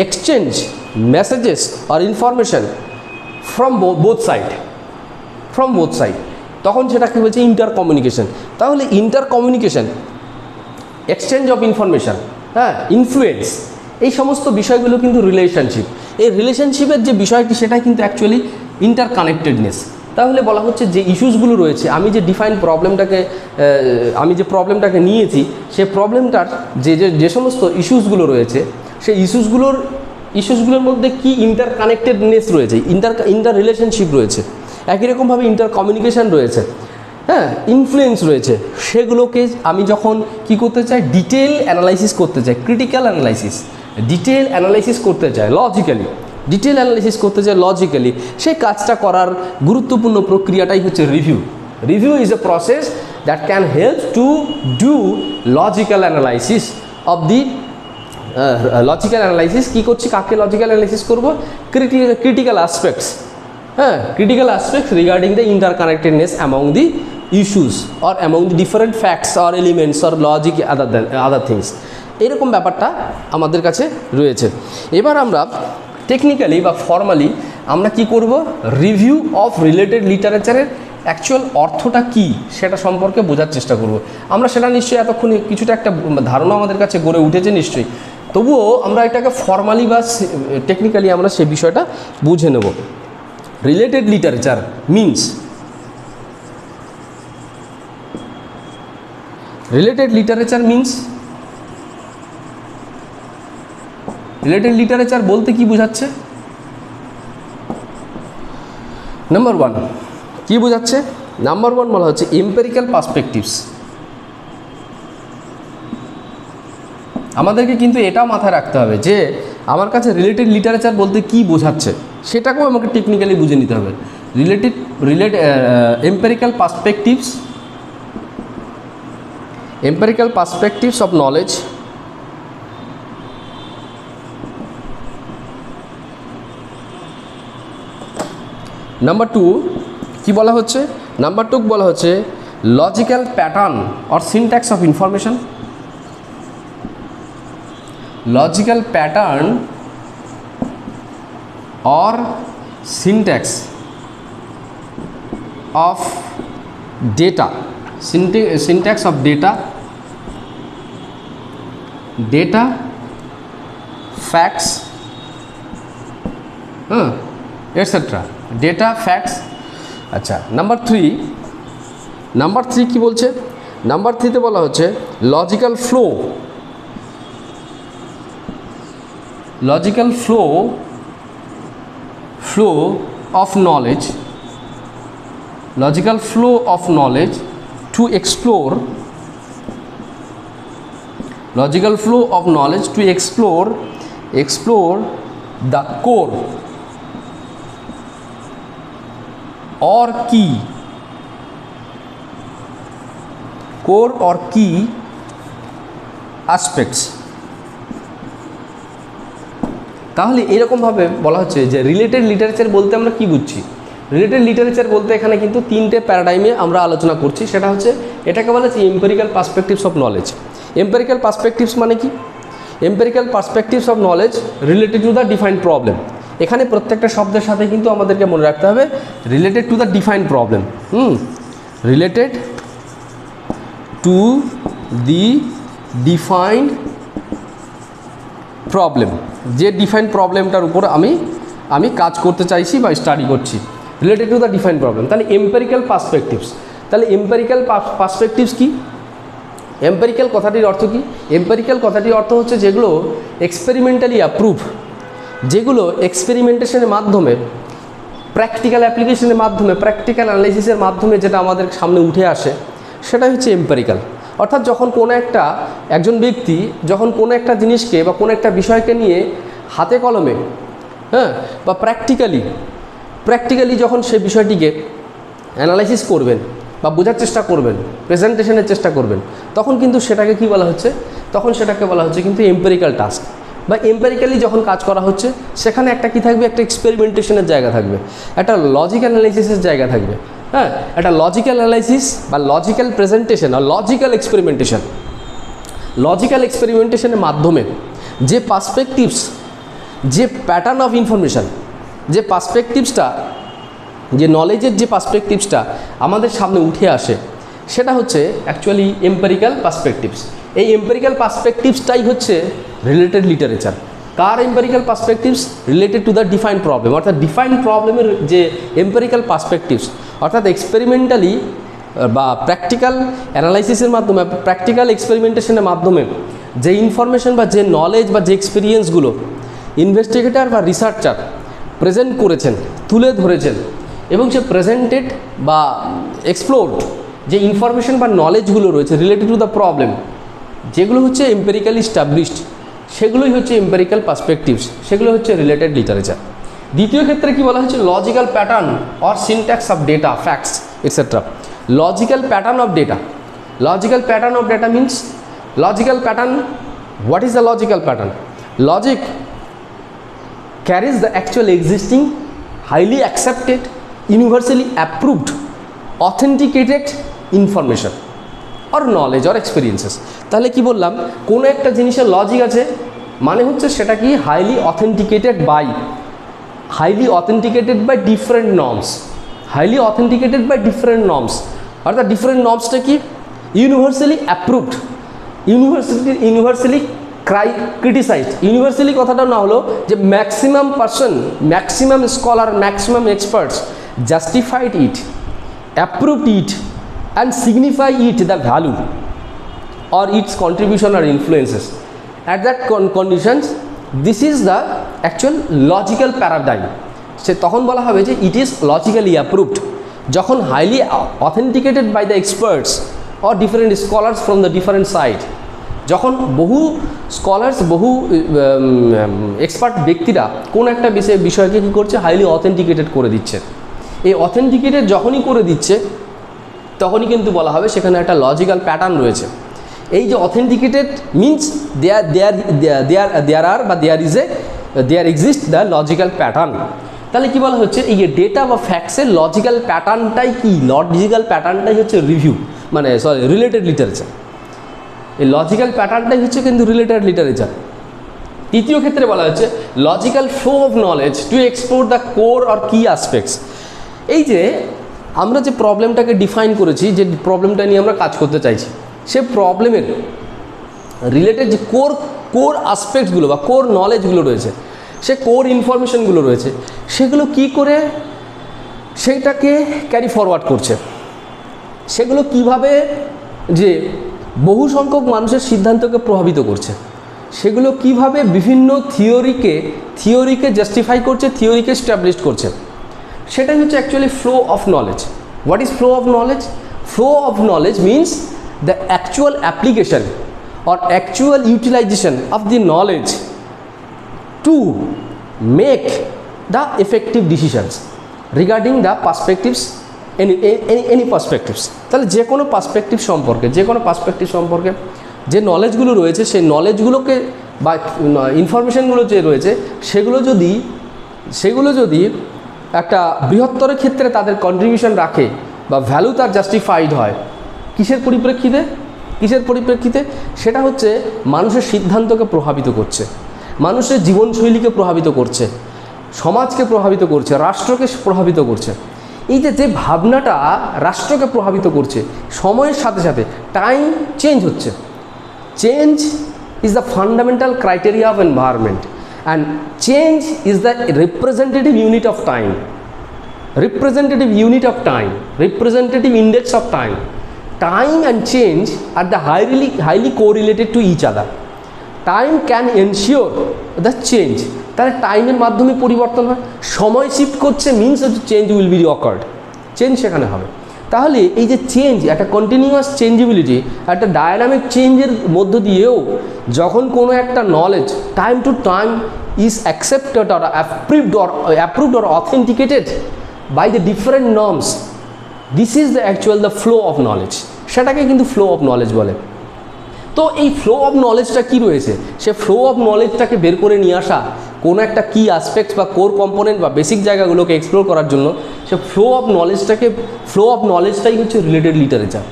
Speaker 1: exchange messages আর ইনফরমেশন ফ্রম বোথ সাইড, তখন সেটা কী বলছে? Inter communication. তাহলে inter communication, exchange of information, হ্যাঁ, ইনফ্লুয়েন্স, এই সমস্ত বিষয়গুলো কিন্তু রিলেশনশিপ। এই রিলেশনশিপের যে বিষয়টি সেটা কিন্তু অ্যাকচুয়ালি ইন্টার কানেক্টেডনেস। তাহলে বলা হচ্ছে যে ইস্যুসগুলো রয়েছে, আমি যে প্রবলেমটাকে নিয়েছি, সেই প্রবলেমটার যে সমস্ত ইস্যুসগুলো রয়েছে, সেই ইস্যুসগুলোর মধ্যে কি ইন্টার কানেক্টেডনেস রয়েছে, ইন্টার রিলেশনশিপ রয়েছে, একই রকমভাবে ইন্টার কমিউনিকেশান রয়েছে, হ্যাঁ, ইনফ্লুয়েন্স রয়েছে। সেগুলোকে আমি যখন কি করতে চাই? ডিটেল অ্যানালাইসিস করতে চাই, ডিটেল অ্যানালাইসিস করতে চাই লজিক্যালি, সেই কাজটা করার গুরুত্বপূর্ণ প্রক্রিয়াটাই হচ্ছে review. Review is a process that can help to do logical analysis of the logical analysis. কী করছি? কাকে লজিক্যাল অ্যানালাইসিস করবো? ক্রিটিক্যাল অ্যাসপেক্টস, হ্যাঁ, critical aspects regarding the interconnectedness among the issues or among the different facts or elements or logic other things. এরকম ব্যাপারটা আমাদের কাছে রয়েছে। এবার আমরা টেকনিক্যালি বা ফর্মালি আমরা কি করব? রিভিউ অফ রিলেটেড লিটারেচারের অ্যাকচুয়াল অর্থটা কি সেটা সম্পর্কে বোঝার চেষ্টা করব। আমরা সেটা নিশ্চয়ই এতক্ষণে কিছুটা একটা ধারণা আমাদের কাছে গড়ে উঠেছে নিশ্চয়ই, তবুও আমরা এটাকে ফর্মালি বা টেকনিক্যালি আমরা সেই বিষয়টা বুঝে নেব। Related literature means, related literature বলতে কি বোঝাচ্ছে? নাম্বার 1 কি বোঝাচ্ছে? নাম্বার 1 বলা হচ্ছে এম্পিরিক্যাল পার্সপেক্টিভস। আমাদেরকে কিন্তু এটাও মাথায় রাখতে হবে যে আমার কাছে রিলেটেড লিটারেচার বলতে কি বোঝাচ্ছে, সেটাকেও আমাকে টেকনিক্যালি বুঝে নিতে হবে। Empirical perspectives of knowledge, number 2 কি বলা হচ্ছে? নাম্বার 2 বলা হচ্ছে logical pattern or syntax of information. Logical pattern or syntax of data, syntax of data, facts, etc. data, facts। আচ্ছা, নাম্বার 3 কি বলছে? নাম্বার 3 তে বলা হচ্ছে logical flow of knowledge, to explore the core or key aspects। তাহলে এরকমভাবে বলা হচ্ছে যে রিলেটেড লিটারেচার বলতে আমরা কি বুঝছি? রিলেটেড লিটারেচার বলতে এখানে কিন্তু 3টে প্যারাডাইমে আমরা আলোচনা করছি। সেটা হচ্ছে, এটাকে বলা হচ্ছে empirical perspectives of knowledge. Empirical perspectives মানে কি? Empirical perspectives of knowledge related to the defined problem. এখানে প্রত্যেকটা শব্দের সাথে কিন্তু আমাদেরকে মনে রাখতে হবে related to the defined problem. Related to the defined problem, যে ডিফাইন্ড প্রবলেমটার উপর আমি কাজ করতে চাইছি বা স্টাডি করছি, related to the defined problem. তাহলে এম্পিরিক্যাল পার্সপেক্টিভস, তাহলে এম্পিরিক্যাল পার্সপেক্টিভস কি? এম্পিরিক্যাল কথাটির অর্থ কি? এম্পিরিক্যাল কথাটির অর্থ হচ্ছে যেগুলো এক্সপেরিমেন্টালি অ্যাপ্রুভ, যেগুলো এক্সপেরিমেন্টেশনের মাধ্যমে, প্র্যাকটিক্যাল অ্যাপ্লিকেশনের মাধ্যমে, প্র্যাকটিক্যাল অ্যানালাইসিসের মাধ্যমে যেটা আমাদের সামনে উঠে আসে সেটাই হচ্ছে এম্পিরিক্যাল। অর্থাৎ যখন একজন ব্যক্তি যখন কোনো একটা জিনিসকে বা কোনো একটা বিষয়কে নিয়ে হাতে কলমে, বা প্র্যাকটিক্যালি যখন সেই বিষয়টিকে অ্যানালাইসিস করবেন বা বোঝার চেষ্টা করবেন, প্রেজেন্টেশনের চেষ্টা করবেন, তখন কিন্তু সেটাকে কি বলা হচ্ছে, তখন সেটাকে বলা হচ্ছে কিন্তু এম্পেরিক্যাল টাস্ক বা এম্পেরিক্যালি যখন কাজ করা হচ্ছে সেখানে একটা কি থাকবে, একটা এক্সপেরিমেন্টেশনের জায়গা থাকবে, একটা লজিক্যাল অ্যানালাইসিসের জায়গা থাকবে। হ্যাঁ, একটা লজিক্যাল অ্যানালাইসিস বা লজিক্যাল প্রেজেন্টেশন আর লজিক্যাল এক্সপেরিমেন্টেশন, লজিক্যাল এক্সপেরিমেন্টেশনের মাধ্যমে যে পার্সপেক্টিভস, যে প্যাটার্ন অফ ইনফরমেশান, যে পার্সপেক্টিভসটা, যে নলেজের যে পার্সপেক্টিভসটা আমাদের সামনে উঠে আসে সেটা হচ্ছে অ্যাকচুয়ালি এম্পেরিক্যাল পার্সপেক্টিভস। এই এম্পেরিক্যাল পার্সপেক্টিভসটাই হচ্ছে related literature. Car empirical perspectives? Related to the defined problem, অর্থাৎ ডিফাইন্ড প্রবলেমের যে এম্পেরিক্যাল পার্সপেক্টিভস, অর্থাৎ এক্সপেরিমেন্টালি বা প্র্যাকটিক্যাল অ্যানালাইসিসের মাধ্যমে, প্র্যাকটিক্যাল এক্সপেরিমেন্টেশনের মাধ্যমে যে ইনফরমেশন বা যে নলেজ বা যে এক্সপিরিয়েন্সগুলো ইনভেস্টিগেটর বা রিসার্চার প্রেজেন্ট করেছেন, তুলে ধরেছেন, এবং সে প্রেজেন্টেড বা এক্সপ্লোর্ড যে ইনফরমেশন বা নলেজগুলো রয়েছে রিলেটেড টু দ্য প্রবলেম, যেগুলো হচ্ছে এম্পেরিক্যালি স্টাবলিশড, সেগুলোই হচ্ছে এম্পেরিক্যাল পার্সপেক্টিভস, সেগুলো হচ্ছে রিলেটেড লিটারেচার। দ্বিতীয় ক্ষেত্রে কি বলা হচ্ছে? Logical pattern or syntax of data, facts etcetera. Logical pattern of data, logical pattern of data means logical pattern. What is the logical pattern? Logic carries the actual existing, highly accepted, universally approved, authenticated information or knowledge or experiences. তাহলে কি বললাম? কোনো একটা জিনিসের logic আছে মানে হচ্ছে সেটা কি highly authenticated by different norms, highly authenticated by different norms, অর্থাৎ ডিফারেন্ট নর্মসটা কি? Universally approved, universally criticized. Universally কথাটা না হলো যে maximum person, maximum scholar, maximum experts justified it, approved it and signify it the value or its contribution or influences. At that conditions, this is the actual logical paradigm. সে তখন বলা হবে যে it is logically approved, যখন highly authenticated by the experts or different scholars from the different side, যখন বহু scholars, বহু expert ব্যক্তিরা কোন একটা বিষয়কে কী করছে? হাইলি অথেন্টিকেটেড করে দিচ্ছে। এই অথেন্টিকেটেড যখনই করে দিচ্ছে তখনই কিন্তু বলা হবে সেখানে একটা লজিক্যাল প্যাটার্ন রয়েছে। এই যে authenticated means there exist the logical pattern. তাহলে কি বলা হচ্ছে? এই যে ডেটা বা ফ্যাক্টসের লজিক্যাল প্যাটার্নটাই কি? লজিক্যাল প্যাটার্নটাই হচ্ছে রিলেটেড লিটারেচার। এই লজিক্যাল প্যাটার্নটাই হচ্ছে কিন্তু রিলেটেড লিটারেচার। তৃতীয় ক্ষেত্রে বলা হচ্ছে logical flow of knowledge to explore the core or কি অ্যাসপেক্টস। এই যে আমরা যে প্রবলেমটাকে ডিফাইন করেছি, যে প্রবলেমটা নিয়ে আমরা কাজ করতে চাইছি, সে প্রবলেমের রিলেটেড যে কোর অ্যাসপেক্টসগুলো বা কোর নলেজগুলো রয়েছে, সে কোর ইনফরমেশনগুলো রয়েছে, সেগুলো কি করে সেইটাকে ক্যারি ফরওয়ার্ড করছে, সেগুলো কিভাবে যে বহু সংখ্যক মানুষের সিদ্ধান্তকে প্রভাবিত করছে, সেগুলো কিভাবে বিভিন্ন থিওরিকে জাস্টিফাই করছে, থিওরিকে স্ট্যাবলিশ করছে, সেটাই হচ্ছে actually flow of knowledge. What is flow of knowledge? Flow of knowledge means the actual application or actual utilization of the knowledge to make the effective decisions regarding the perspectives, any perspectives. তাহলে যে কোনো perspective সম্পর্কে যে নলেজগুলো রয়েছে, সেই নলেজগুলোকে বা ইনফরমেশনগুলো যে রয়েছে সেগুলো যদি একটা বৃহত্তর ক্ষেত্রে তাদের কন্ট্রিবিউশন রাখে বা ভ্যালু তার জাস্টিফাইড হয়, কিসের পরিপ্রেক্ষিতে? সেটা হচ্ছে মানুষের সিদ্ধান্তকে প্রভাবিত করছে, মানুষের জীবনশৈলীকে প্রভাবিত করছে, সমাজকে প্রভাবিত করছে, রাষ্ট্রকে প্রভাবিত করছে। এই যে ভাবনাটা রাষ্ট্রকে প্রভাবিত করছে, সময়ের সাথে সাথে টাইম চেঞ্জ হচ্ছে। Change is the fundamental criteria of environment and change is the representative unit of time, representative index of time. Time and change are the highly correlated to each other. Time can ensure the change. তাহলে টাইমের মাধ্যমে পরিবর্তন হয়, সময় shift করছে means হচ্ছে change will be occurred, change সেখানে হবে। তাহলে এই যে চেঞ্জ, একটা কন্টিনিউয়াস চেঞ্জেবিলিটি, একটা ডায়নামিক চেঞ্জের মধ্য দিয়েও যখন কোনো একটা knowledge time to time is accepted or approved or authenticated by the different norms, this is the flow of knowledge, সেটাকে কিন্তু ফ্লো অফ নলেজ বলে। তো এই ফ্লো অফ নলেজটা কী রয়েছে, সে ফ্লো অফ নলেজটাকে বের করে নিয়ে আসা, কোনো একটা কি অ্যাসপেক্টস বা কোর কম্পোনেন্ট বা বেসিক জায়গাগুলোকে এক্সপ্লোর করার জন্য সে ফ্লো অফ নলেজটাই হচ্ছে রিলেটেড লিটারেচার।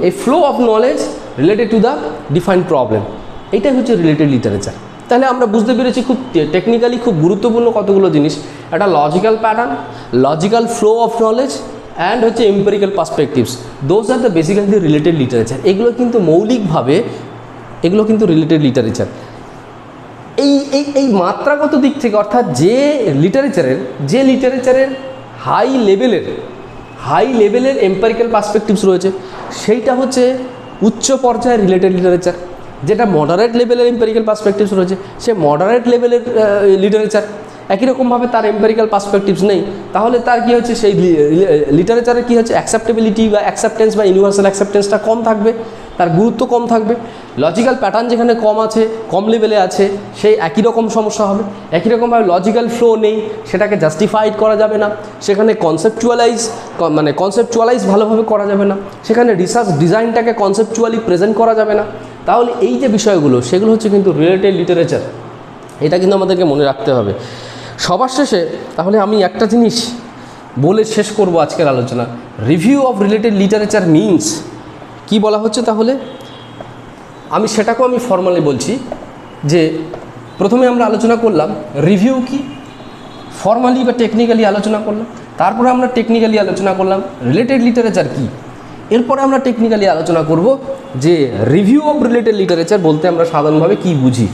Speaker 1: এই flow of knowledge related to the defined problem, এইটাই হচ্ছে রিলেটেড লিটারেচার। তাহলে আমরা বুঝতে পেরেছি খুব টেকনিক্যালি খুব গুরুত্বপূর্ণ কতগুলো জিনিস, একটা logical pattern, logical flow of knowledge and হচ্ছে empirical perspectives, those are the basically the related literature. এগুলো কিন্তু মৌলিকভাবে এগুলো কিন্তু রিলেটেড লিটারেচার। এই মাত্রাগত দিক থেকে, অর্থাৎ যে লিটারেচারের হাই লেভেলের এম্পিরিক্যাল পার্সপেক্টিভস রয়েছে, সেইটা হচ্ছে উচ্চ পর্যায়ের রিলেটেড লিটারেচার। যেটা মডারেট লেভেলের এম্পিরিক্যাল পার্সপেক্টিভস রয়েছে, সে মডারেট লেভেলের লিটারেচার। একই রকমভাবে তার এম্পিরিক্যাল পার্সপেক্টিভস নেই, তাহলে তার কী হচ্ছে, সেই লিটারেচারের কী হচ্ছে, অ্যাকসেপ্টেবিলিটি বা অ্যাকসেপ্টেন্স বা ইউনিভার্সাল অ্যাকসেপ্টেন্সটা কম থাকবে, তার গুরুত্ব কম থাকবে। লজিক্যাল প্যাটার্ন যেখানে কম লেভেলে আছে, সেই একই রকম সমস্যা হবে। একই রকমভাবে লজিক্যাল ফ্লো নেই, সেটাকে জাস্টিফাইড করা যাবে না। সেখানে কনসেপচুয়ালাইজ ভালোভাবে করা যাবে না। সেখানে রিসার্চ ডিজাইনটাকে কনসেপচুয়ালি প্রেজেন্ট করা যাবে না। তাহলে এই যে বিষয়গুলো, সেগুলো হচ্ছে কিন্তু রিলেটেড লিটারেচার। এটা কিন্তু আমাদেরকে মনে রাখতে হবে। সবার শেষে তাহলে আমি একটা জিনিস বলে শেষ করব আজকের আলোচনা। Review of related literature means কি বলা হচ্ছে, তাহলে সেটাকেও আমি ফর্মালি বলছি যে প্রথমে আমরা আলোচনা করলাম রিভিউ কি, ফর্মালি বা টেকনিক্যালি আলোচনা করলাম, তারপরে আমরা টেকনিক্যালি আলোচনা করলাম রিলেটেড লিটারেচার কি, এরপরে আমরা টেকনিক্যালি আলোচনা করব যে রিভিউ অফ রিলেটেড লিটারেচার বলতে আমরা সাধারণভাবে কি বুঝি।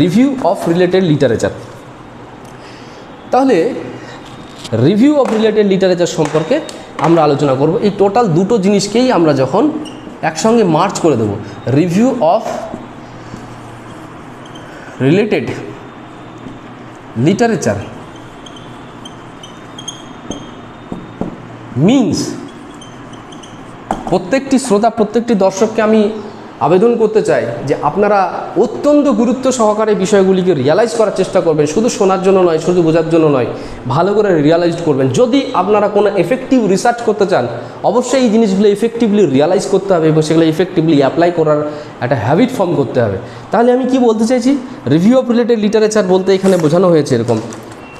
Speaker 1: রিভিউ অফ রিলেটেড লিটারেচার, তাহলে রিভিউ অফ রিলেটেড লিটারেচার সম্পর্কে আমরা আলোচনা করব। এই টোটাল দুটো জিনিসকেই আমরা যখন একসঙ্গে মার্চ করে দেব, review of related literature means, প্রত্যেকটি শ্রোতা, প্রত্যেকটি দর্শককে আমি আবেদন করতে চাই যে আপনারা অত্যন্ত গুরুত্ব সহকারে বিষয়গুলিকে রিয়ালাইজ করার চেষ্টা করবেন। শুধু শোনার জন্য নয়, শুধু বোঝার জন্য নয়, ভালো করে রিয়ালাইজ করবেন। যদি আপনারা কোনো এফেক্টিভ রিসার্চ করতে চান, অবশ্যই এই জিনিসগুলো এফেক্টিভলি রিয়ালাইজ করতে হবে এবং সেগুলো এফেক্টিভলি অ্যাপ্লাই করার একটা হ্যাবিট ফর্ম করতে হবে। তাহলে আমি কি বলতে চাইছি, রিভিউ অফ রিলেটেড লিটারেচার বলতে এখানে বোঝানো হয়েছে এরকম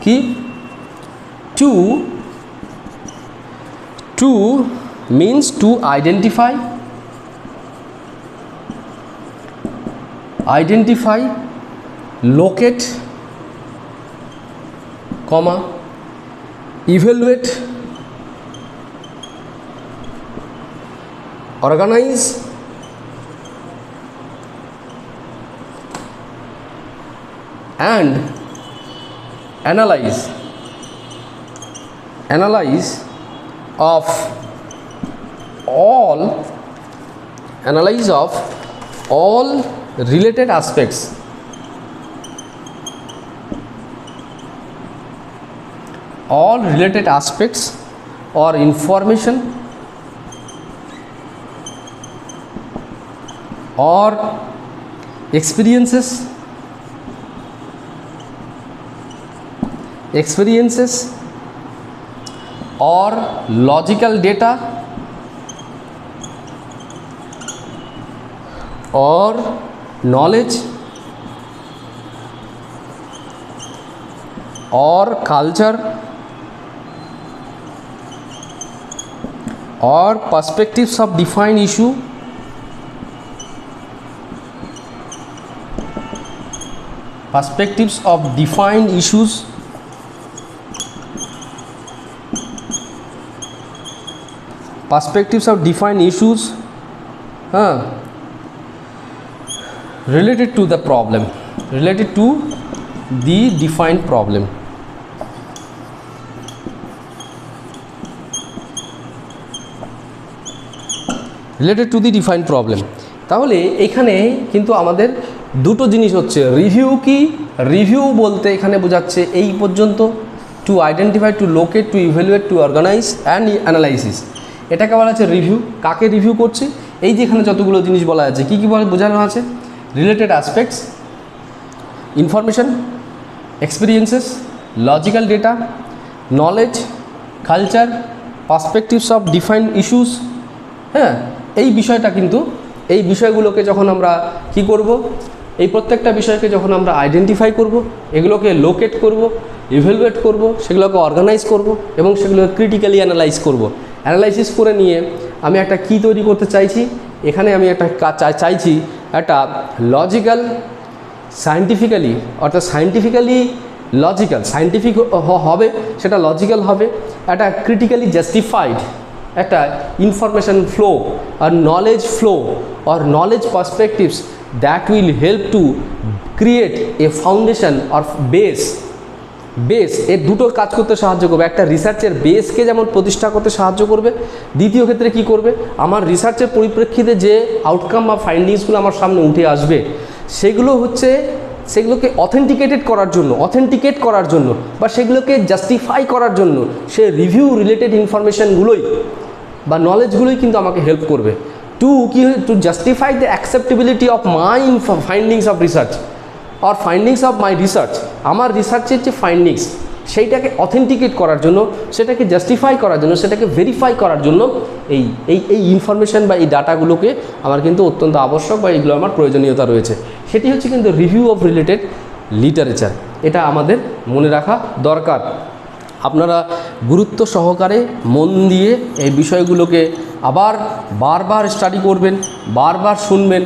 Speaker 1: কি, two means to identify, locate, evaluate, organize, and analyze of all related aspects or information or experiences or logical data or knowledge or culture or perspectives of defined issue related to the defined problem. তাহলে এখানে কিন্তু আমাদের দুটো জিনিস হচ্ছে, review কি, review বলতে এখানে বোঝাচ্ছে এই পর্যন্ত, to identify, to locate, to evaluate, to organize and analysis, এটাকে বলা আছে রিভিউ। কাকে রিভিউ করছে, এই যে এখানে যতগুলো জিনিস বলা আছে, কী কী বলে বোঝানো আছে, related aspects, information, experiences, logical data, knowledge, culture, perspectives of defined issues. হ্যাঁ, এই বিষয়টা কিন্তু এই বিষয়গুলোকে যখন আমরা কি করব, এই প্রত্যেকটা বিষয়কে যখন আমরা আইডেন্টিফাই করব, এগুলোকে লোকেট করব, ইভ্যালুয়েট করব, সেগুলোকে অর্গানাইজ করব এবং সেগুলোকে ক্রিটিক্যালি অ্যানালাইজ করব। অ্যানালাইসিস করে নিয়ে আমি একটা কি তৈরি করতে চাইছি, এখানে আমি একটা চাইছি একটা লজিক্যাল, সায়েন্টিফিক্যালি, অর্থাৎ সায়েন্টিফিক্যালি লজিক্যাল, সায়েন্টিফিক হবে, সেটা লজিক্যাল হবে, একটা ক্রিটিক্যালি জাস্টিফাইড একটা ইনফরমেশন ফ্লো আর knowledge flow or knowledge perspectives that will help to create a foundation or base এর দুটো কাজ করতে সাহায্য করবে। একটা রিসার্চের বেসকে যেমন প্রতিষ্ঠা করতে সাহায্য করবে, দ্বিতীয় ক্ষেত্রে কি করবে, আমার রিসার্চের পরিপ্রেক্ষিতে যে আউটকাম বা ফাইন্ডিংসগুলো আমার সামনে উঠে আসবে সেগুলোকে অথেন্টিকেট করার জন্য বা সেগুলোকে জাস্টিফাই করার জন্য সে রিভিউ রিলেটেড ইনফরমেশনগুলোই বা নলেজগুলোই কিন্তু আমাকে হেল্প করবে to justify the acceptability of my findings of research or findings of my research. আমার রিসার্চের যে ফাইন্ডিংস সেইটাকে অথেন্টিকেট করার জন্য, সেটাকে জাস্টিফাই করার জন্য, সেটাকে ভেরিফাই করার জন্য এই ইনফরমেশান বা এই ডাটাগুলোকে আমার কিন্তু অত্যন্ত আবশ্যক বা এইগুলো আমার প্রয়োজনীয়তা রয়েছে। সেটি হচ্ছে কিন্তু রিভিউ অফ রিলেটেড লিটারেচার। এটা আমাদের মনে রাখা দরকার। আপনারা গুরুত্ব সহকারে মন দিয়ে এই বিষয়গুলোকে আবার বারবার স্টাডি করবেন, বারবার শুনবেন,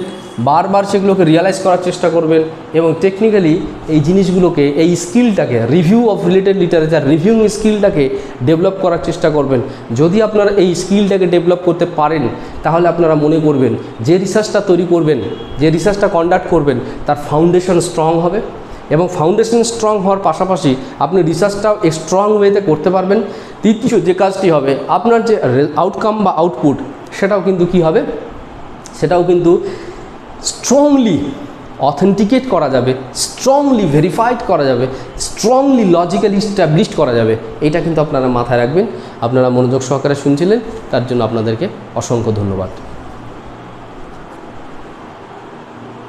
Speaker 1: বারবার সেগুলোকে রিয়ালাইজ করার চেষ্টা করবেন এবং টেকনিক্যালি এই জিনিসগুলোকে, এই স্কিলটাকে, review of related literature reviewing স্কিলটাকে ডেভেলপ করার চেষ্টা করবেন। যদি আপনারা এই স্কিলটাকে ডেভেলপ করতে পারেন তাহলে আপনারা মনে করবেন যে রিসার্চটা তৈরি করবেন, যে রিসার্চটা কন্ডাক্ট করবেন তার ফাউন্ডেশন স্ট্রং হবে এবং ফাউন্ডেশন স্ট্রং হওয়ার পাশাপাশি আপনি রিসার্চটাও স্ট্রং ওয়েতে করতে পারবেন। তৃতীয় যে কাজটি হবে, আপনার যে আউটকাম বা আউটপুট সেটাও কিন্তু কি হবে, সেটাও কিন্তু স্ট্রংলি অথেন্টিকেট করা যাবে, স্ট্রংলি ভেরিফাইড করা যাবে, স্ট্রংলি লজিক্যালি ইস্টাবলিশড করা যাবে। এটা কিন্তু আপনারা মাথায় রাখবেন। আপনারা মনোযোগ সহকারে শুনছিলেন, তার জন্য আপনাদেরকে অসংখ্য ধন্যবাদ।